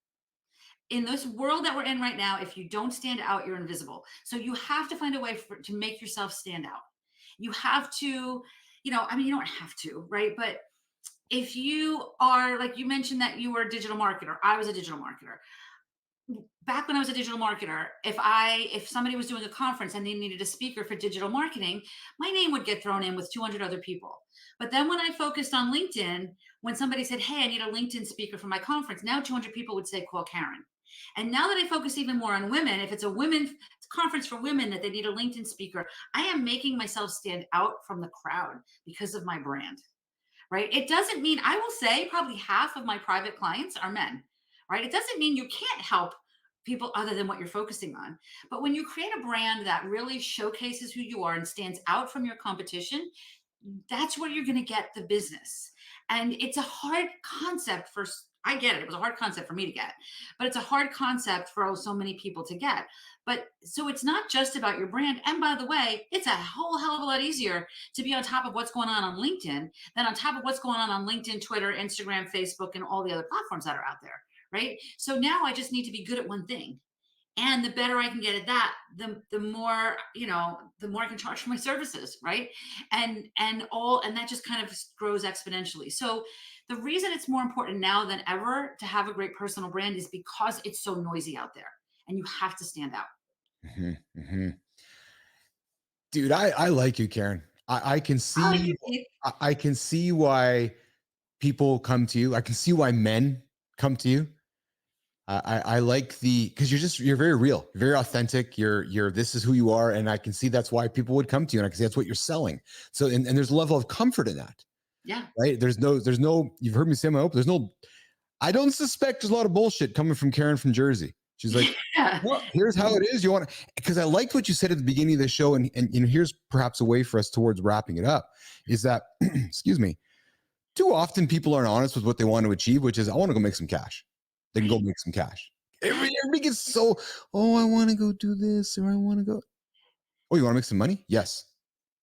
In this world that we're in right now, if you don't stand out, you're invisible. So you have to find a way to make yourself stand out. You have to, you don't have to, right? But if you are, like you mentioned that you were a digital marketer, I was a digital marketer. Back when I was a digital marketer, if somebody was doing a conference and they needed a speaker for digital marketing, my name would get thrown in with 200 other people. But then when I focused on LinkedIn, when somebody said, hey, I need a LinkedIn speaker for my conference, now 200 people would say, call Karen. And now that I focus even more on women, if it's a women's conference for women that they need a LinkedIn speaker, I am making myself stand out from the crowd because of my brand, right? It doesn't mean, I will say probably half of my private clients are men, right? It doesn't mean you can't help people other than what you're focusing on. But when you create a brand that really showcases who you are and stands out from your competition, that's where you're going to get the business. And it's a hard concept I get it. It was a hard concept for me to get, but it's a hard concept for so many people to get. But so it's not just about your brand. And by the way, it's a whole hell of a lot easier to be on top of what's going on LinkedIn than on top of what's going on LinkedIn, Twitter, Instagram, Facebook, and all the other platforms that are out there. Right. So now I just need to be good at one thing. And the better I can get at that, the more, the more I can charge for my services, right? And that just kind of grows exponentially. So the reason it's more important now than ever to have a great personal brand is because it's so noisy out there and you have to stand out. Mm-hmm, mm-hmm. Dude, I like you, Karen. I can see, I can see why people come to you. I can see why men come to you. I like because you're very real, you're very authentic. This is who you are. And I can see that's why people would come to you. And I can see that's what you're selling. So, and there's a level of comfort in that. Yeah. Right. There's no, you've heard me say my open. I don't suspect there's a lot of bullshit coming from Karen from Jersey. She's like, well, here's how it is. Because I liked what you said at the beginning of the show. And here's perhaps a way for us towards wrapping it up is that, excuse me, too often people aren't honest with what they want to achieve, which is I want to go make some cash. They can go make some cash. Everybody gets so, oh, I want to go do this or I want to go. Oh, you want to make some money? Yes.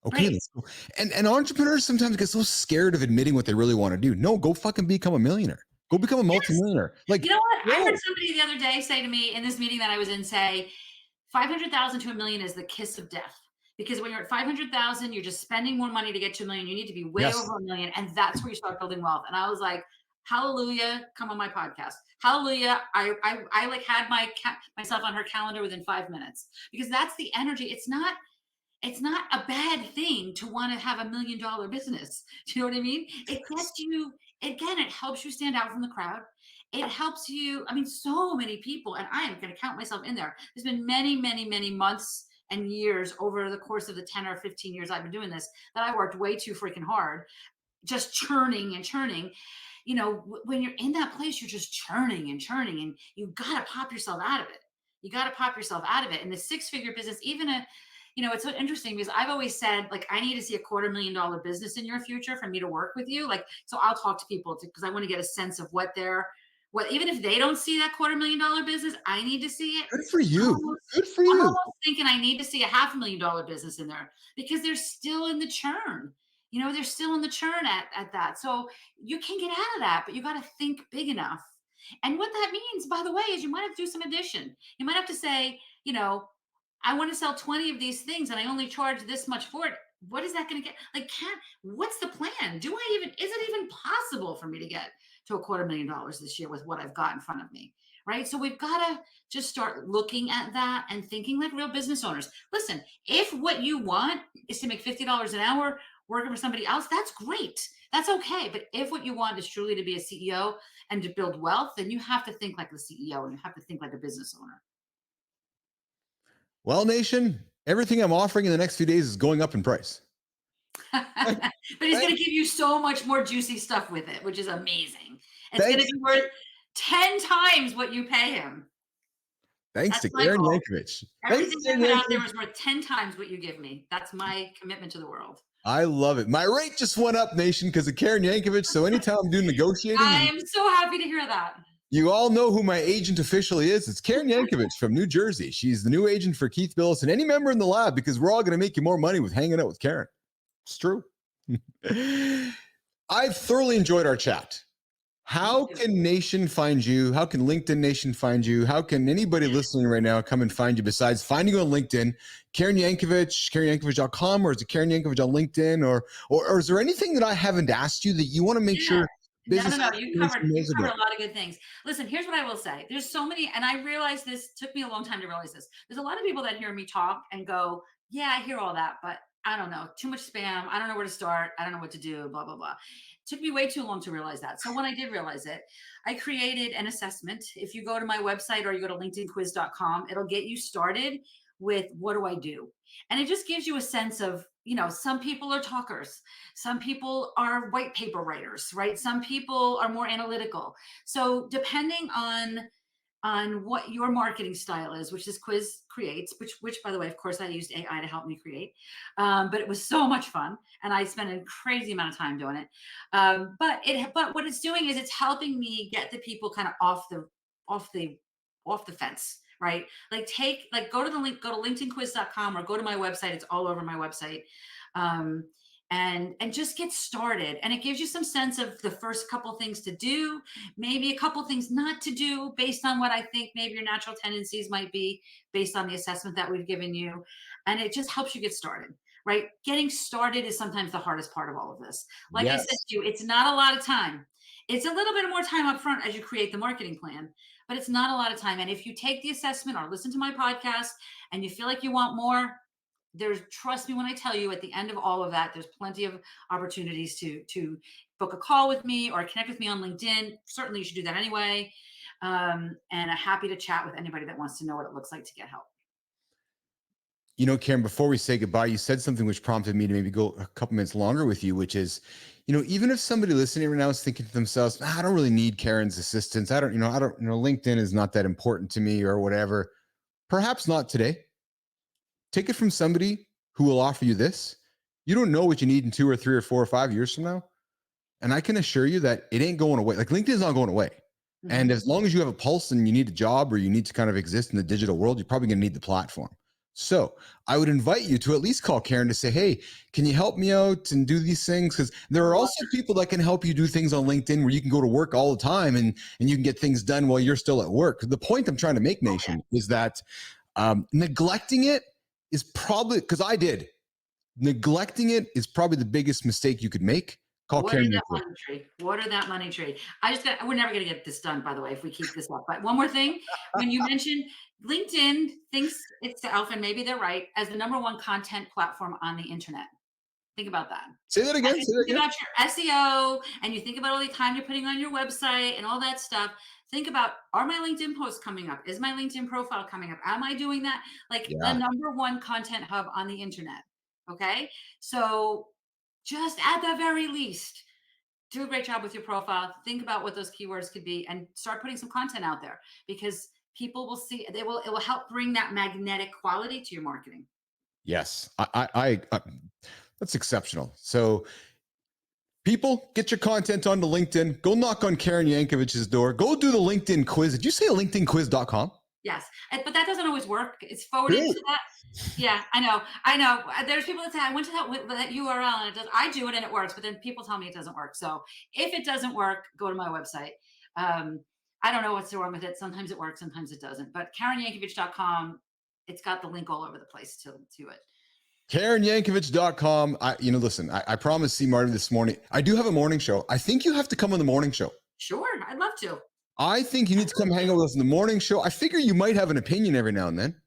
Okay, Right. let's go. And entrepreneurs sometimes get so scared of admitting what they really want to do. No, go fucking become a millionaire. Go become a multimillionaire. Like, You know what? I no. heard somebody the other day say to me in this meeting that I was in say, 500,000 to a million is the kiss of death. Because when you're at 500,000, you're just spending more money to get to a million. You need to be way Yes. over a million. And that's where you start building wealth. And I was like, hallelujah, come on my podcast. Hallelujah. I like had myself on her calendar within 5 minutes because that's the energy. It's not a bad thing to want to have $1 million business. Do you know what I mean? It gets you, again, it helps you stand out from the crowd. It helps you. I mean, so many people, and I am going to count myself in there. There's been many, many, many months and years over the course of the 10 or 15 years I've been doing this that I worked way too freaking hard, just churning and churning. You know, when you're in that place, you're just churning and churning, and you got to pop yourself out of it. You got to pop yourself out of it. And the six-figure business, even it's so interesting because I've always said, like, I need to see $250,000 business in your future for me to work with you. Like, so I'll talk to people because I want to get a sense of what even if they don't see that $250,000 business, I need to see it. Good for you. Good for I'm you. almost thinking I need to see $500,000 business in there because they're still in the churn. They're still in the churn at that. So you can get out of that, but you got to think big enough. And what that means, by the way, is you might have to do some addition. You might have to say, I want to sell 20 of these things and I only charge this much for it. What is that going to get? Like, what's the plan? Is it even possible for me to get to $250,000 this year with what I've got in front of me? Right. So we've got to just start looking at that and thinking like real business owners. Listen, if what you want is to make $50 an hour working for somebody else, that's great. That's okay. But if what you want is truly to be a CEO and to build wealth, then you have to think like the CEO and you have to think like a business owner. Well, nation, everything I'm offering in the next few days is going up in price. But he's going to give you so much more juicy stuff with it, which is amazing. It's going to be worth 10 times what you pay him. Thanks to Karen Yankovich. Everything you put out there is worth 10 times what you give me. That's my commitment to the world. I love it. My rate just went up, nation, because of Karen Yankovich. So anytime I'm doing negotiating, I am so happy to hear that. You all know who my agent officially is. It's Karen Yankovich from New Jersey. She's the new agent for Keith Bilous and any member in the lab because we're all going to make you more money with hanging out with Karen. It's true. I've thoroughly enjoyed our chat. How can Nation find you? How can LinkedIn Nation find you? How can anybody listening right now come and find you besides finding you on LinkedIn? Karen Yankovich, KarenYankovich.com, or is it Karen Yankovich on LinkedIn? Or is there anything that I haven't asked you that you want to make sure? No. You covered a lot of good things. Listen, here's what I will say. There's so many, and I realized this took me a long time to realize this. There's a lot of people that hear me talk and go, yeah, I hear all that, but I don't know, too much spam. I don't know where to start. I don't know what to do, blah, blah, blah. It took me way too long to realize that. So when I did realize it, I created an assessment. If you go to my website or you go to linkedinquiz.com, it'll get you started with what do I do? And it just gives you a sense of, some people are talkers. Some people are white paper writers, right? Some people are more analytical. So depending on what your marketing style is, which this quiz creates, which by the way, of course, I used AI to help me create, but it was so much fun, and I spent a crazy amount of time doing it. But what it's doing is it's helping me get the people kind of off the fence, right? Go to the link, go to linkedinquiz.com or go to my website. It's all over my website. And just get started. And it gives you some sense of the first couple things to do, maybe a couple things not to do based on what I think maybe your natural tendencies might be based on the assessment that we've given you. And it just helps you get started, right? Getting started is sometimes the hardest part of all of this. Like I said to you, it's not a lot of time. It's a little bit more time up front as you create the marketing plan, but it's not a lot of time. And if you take the assessment or listen to my podcast and you feel like you want more, trust me when I tell you, at the end of all of that, there's plenty of opportunities to book a call with me or connect with me on LinkedIn. Certainly you should do that anyway. And I'm happy to chat with anybody that wants to know what it looks like to get help. Karen, before we say goodbye, you said something which prompted me to maybe go a couple minutes longer with you, which is, even if somebody listening right now is thinking to themselves, I don't really need Karen's assistance. LinkedIn is not that important to me or whatever. Perhaps not today. Take it from somebody who will offer you this. You don't know what you need in 2 or 3 or 4 or 5 years from now. And I can assure you that it ain't going away. Like LinkedIn is not going away. And Mhm. as long as you have a pulse and you need a job or you need to kind of exist in the digital world, you're probably going to need the platform. So I would invite you to at least call Karen to say, hey, can you help me out and do these things? Because there are also people that can help you do things on LinkedIn where you can go to work all the time and you can get things done while you're still at work. The point I'm trying to make, Nation, is that neglecting it is probably, because I did, neglecting it is probably the biggest mistake you could make. Call Water Karen. that money tree. Water that money tree. We're never going to get this done, by the way, if we keep this up. But one more thing, when you mentioned LinkedIn thinks itself, and maybe they're right, as the #1 content platform on the internet. Think about that. Say that As again. Say you that think again. about your SEO and you think about all the time you're putting on your website and all that stuff, think about, are my LinkedIn posts coming up? Is my LinkedIn profile coming up? Am I doing that? Like the Yeah. #1 content hub on the internet. Okay. So just at the very least, do a great job with your profile. Think about what those keywords could be and start putting some content out there because people will see, it will help bring that magnetic quality to your marketing. Yes. That's exceptional. So people, get your content onto LinkedIn. Go knock on Karen Yankovich's door. Go do the LinkedIn quiz. Did you say LinkedInquiz.com? Yes. But that doesn't always work. It's forwarded Really? to that. Yeah, I know. I know. There's people that say I went to that URL and it does. I do it and it works, but then people tell me it doesn't work. So if it doesn't work, go to my website. Um, I don't know what's wrong with it. Sometimes it works, sometimes it doesn't. But KarenYankovich.com, it's got the link all over the place to it. KarenYankovich.com. Listen, I promised C. Marty this morning. I do have a morning show. I think you have to come on the morning show. Sure, I'd love to. I think you need to come hang out with us in the morning show. I figure you might have an opinion every now and then.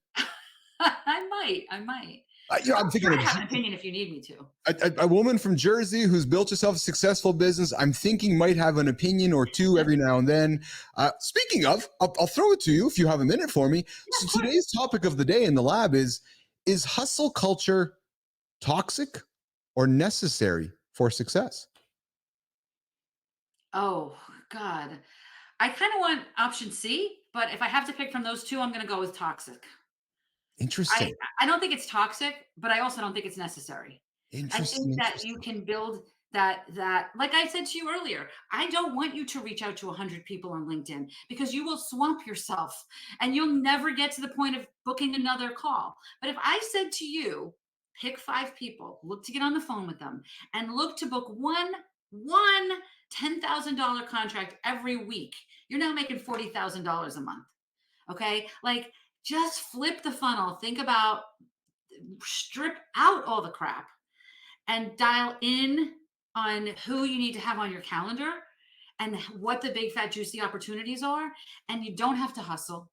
I might. I'm thinking Sure, I have an opinion if you need me to. a woman from Jersey who's built herself a successful business. I'm thinking might have an opinion or two every now and then. Speaking of, I'll throw it to you if you have a minute for me. Yeah, So today's topic of the day in the lab is hustle culture toxic or necessary for success? Oh God. I kind of want option C, but if I have to pick from those two, I'm going to go with toxic. I Interesting. I don't think it's toxic, but I also don't think it's necessary. I think Interesting. that you Interesting. can build that like I said to you earlier, I don't want you to reach out to 100 people on LinkedIn because you will swamp yourself and you'll never get to the point of booking another call. But if I said to you, pick 5 people, look to get on the phone with them and look to book one $10,000 contract every week, you're now making $40,000 a month. Okay? Like just flip the funnel. Think about, strip out all the crap and dial in on who you need to have on your calendar and what the big fat juicy opportunities are. And you don't have to hustle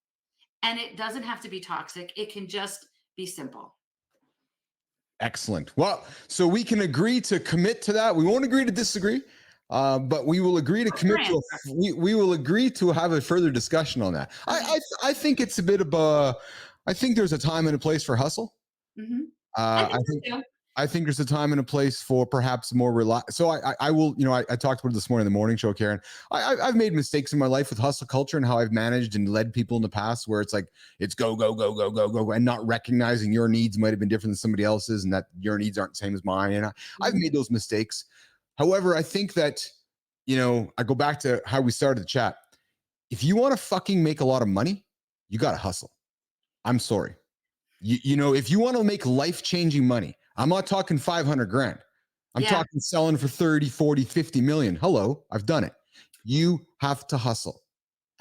and it doesn't have to be toxic. It can just be simple. Excellent. Well, so we can agree to commit to that. We won't agree to disagree, but we will agree to commit to we will agree to have a further discussion on that. I think it's a bit of a. I think there's a time and a place for hustle. Mm-hmm. I think I think there's a time and a place for perhaps more relax. So I will, I talked about it this morning in the morning show, Karen. I've made mistakes in my life with hustle culture and how I've managed and led people in the past where it's like, it's go, go, go, go, go, go, and not recognizing your needs might have been different than somebody else's and that your needs aren't the same as mine. And I've made those mistakes. However, I think that, I go back to how we started the chat. If you want to fucking make a lot of money, you got to hustle. I'm sorry. If you want to make life-changing money, I'm not talking 500 grand. I'm talking selling for 30, 40, 50 million. Hello, I've done it. You have to hustle.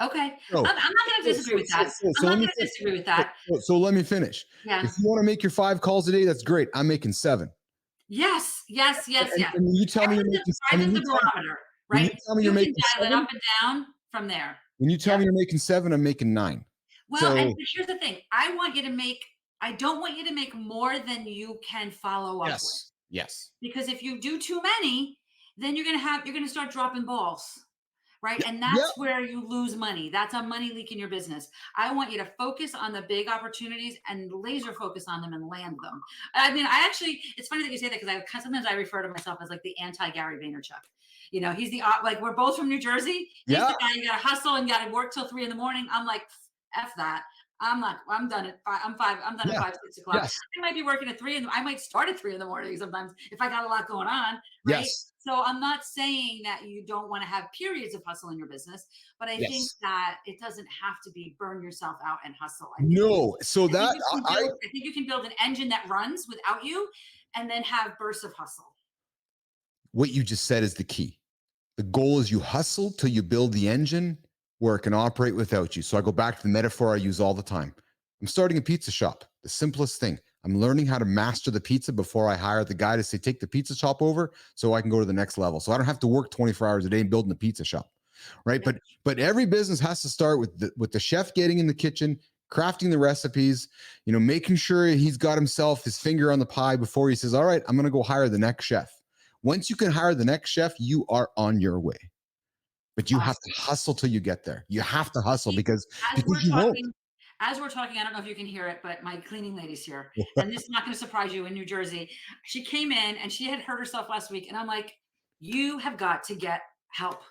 Okay. I'm not going to disagree with that. I'm not going to disagree with that. So let me finish. Yeah. If you want to make your 5 calls a day, that's great. I'm making 7. Yes. And you tell me you're making, the barometer, right? You tell me you're making can dial 7, it up and down from there. when you tell me you're making 7, I'm making 9. Well, and here's the thing. I don't want you to make more than you can follow up with. Yes. Because if you do too many, then you're going to start dropping balls. Right. And that's where you lose money. That's a money leak in your business. I want you to focus on the big opportunities and laser focus on them and land them. I mean, it's funny that you say that because sometimes I refer to myself as like the anti Gary Vaynerchuk. He's the, like, we're both from New Jersey. He's the guy you got to hustle and got to work till 3 a.m. I'm like, F that. I'm done at 5. I'm done at 5, 6 o'clock. Yes. I might be working at 3 and I might start at 3 in the morning sometimes if I got a lot going on. Right. Yes. So I'm not saying that you don't want to have periods of hustle in your business, but I think that it doesn't have to be burn yourself out and hustle. No. So that I think you can build an engine that runs without you and then have bursts of hustle. What you just said is the key. The goal is you hustle till you build the engine where it can operate without you. So I go back to the metaphor I use all the time. I'm starting a pizza shop. The simplest thing. I'm learning how to master the pizza before I hire the guy to say, take the pizza shop over so I can go to the next level. So I don't have to work 24 hours a day building a pizza shop. Right. But every business has to start with the chef getting in the kitchen, crafting the recipes, making sure he's got his finger on the pie before he says, all right, I'm going to go hire the next chef. Once you can hire the next chef, you are on your way. But you have to hustle till you get there. You have to hustle because you won't. As we're talking, I don't know if you can hear it, but my cleaning lady's here. And this is not going to surprise you in New Jersey. She came in and she had hurt herself last week. And I'm like, you have got to get help.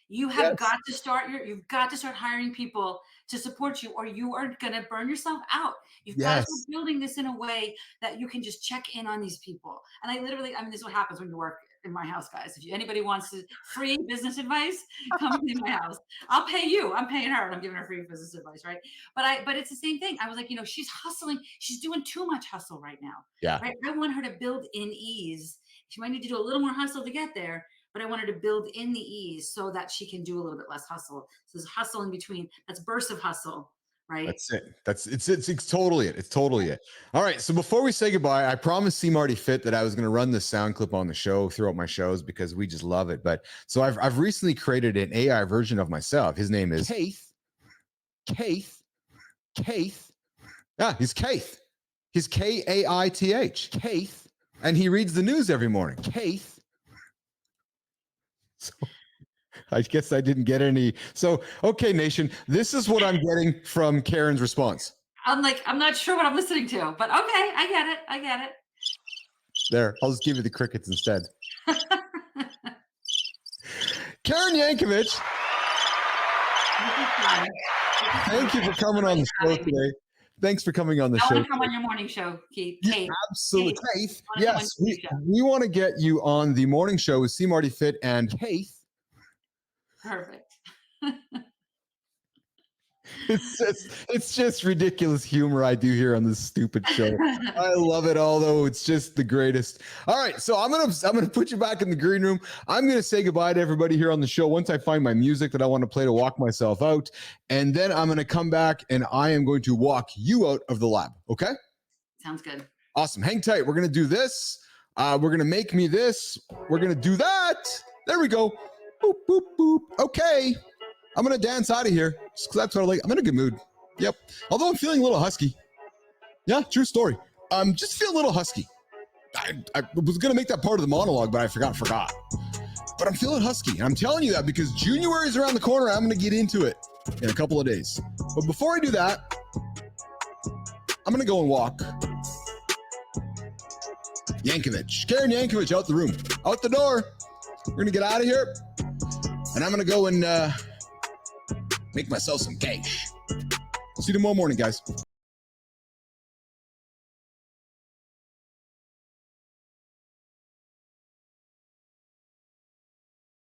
You have got to start you've got to start hiring people to support you, or you are going to burn yourself out. You've got to start building this in a way that you can just check in on these people. And this is what happens when you work in my house, guys. If anybody wants free business advice, come to my house. I'll pay you. I'm paying her and I'm giving her free business advice, right? But it's the same thing. I was like, she's hustling. She's doing too much hustle right now. Yeah. Right? I want her to build in ease. She might need to do a little more hustle to get there, but I want her to build in the ease so that she can do a little bit less hustle. So there's hustle in between. That's bursts of hustle. Right. That's it. It's totally it. It's totally it. All right. So before we say goodbye, I promised C Marty Fit that I was going to run this sound clip on the show throughout my shows because we just love it. But so I've recently created an AI version of myself. His name is Keith. Yeah, he's Keith. He's Kaith. Keith. And he reads the news every morning. Keith. So I guess I didn't get any. So, okay, nation, this is what I'm getting from Karen's response. I'm not sure what I'm listening to, but okay, I get it. There, I'll just give you the crickets instead. Karen Yankovich, thank you for coming on the show today. Thanks for coming on the show. I want to come on your morning show, Keith. Yeah, absolutely. Keith. Yes, we want to get you on the morning show with C Marty Fit and Keith. Perfect. It's just ridiculous humor I do here on this stupid show. I love it, although it's just the greatest. All right, so I'm gonna put you back in the green room. I'm gonna say goodbye to everybody here on the show once I find my music that I want to play to walk myself out, and then I'm gonna come back and I am going to walk you out of the lab. Okay? Sounds good. Awesome. Hang tight. We're gonna do this. We're gonna make me this. We're gonna do that. There we go. Boop, boop, boop. Okay. I'm going to dance out of here just because that's what I like. I'm in a good mood. Yep. Although I'm feeling a little husky. Yeah, true story. Just feel a little husky. I was going to make that part of the monologue, but I forgot. But I'm feeling husky. And I'm telling you that because January is around the corner. I'm going to get into it in a couple of days. But before I do that, I'm going to go and walk Yankovich. Karen Yankovich out the room. Out the door. We're going to get out of here. And I'm going to go and make myself some cash. See you tomorrow morning, guys.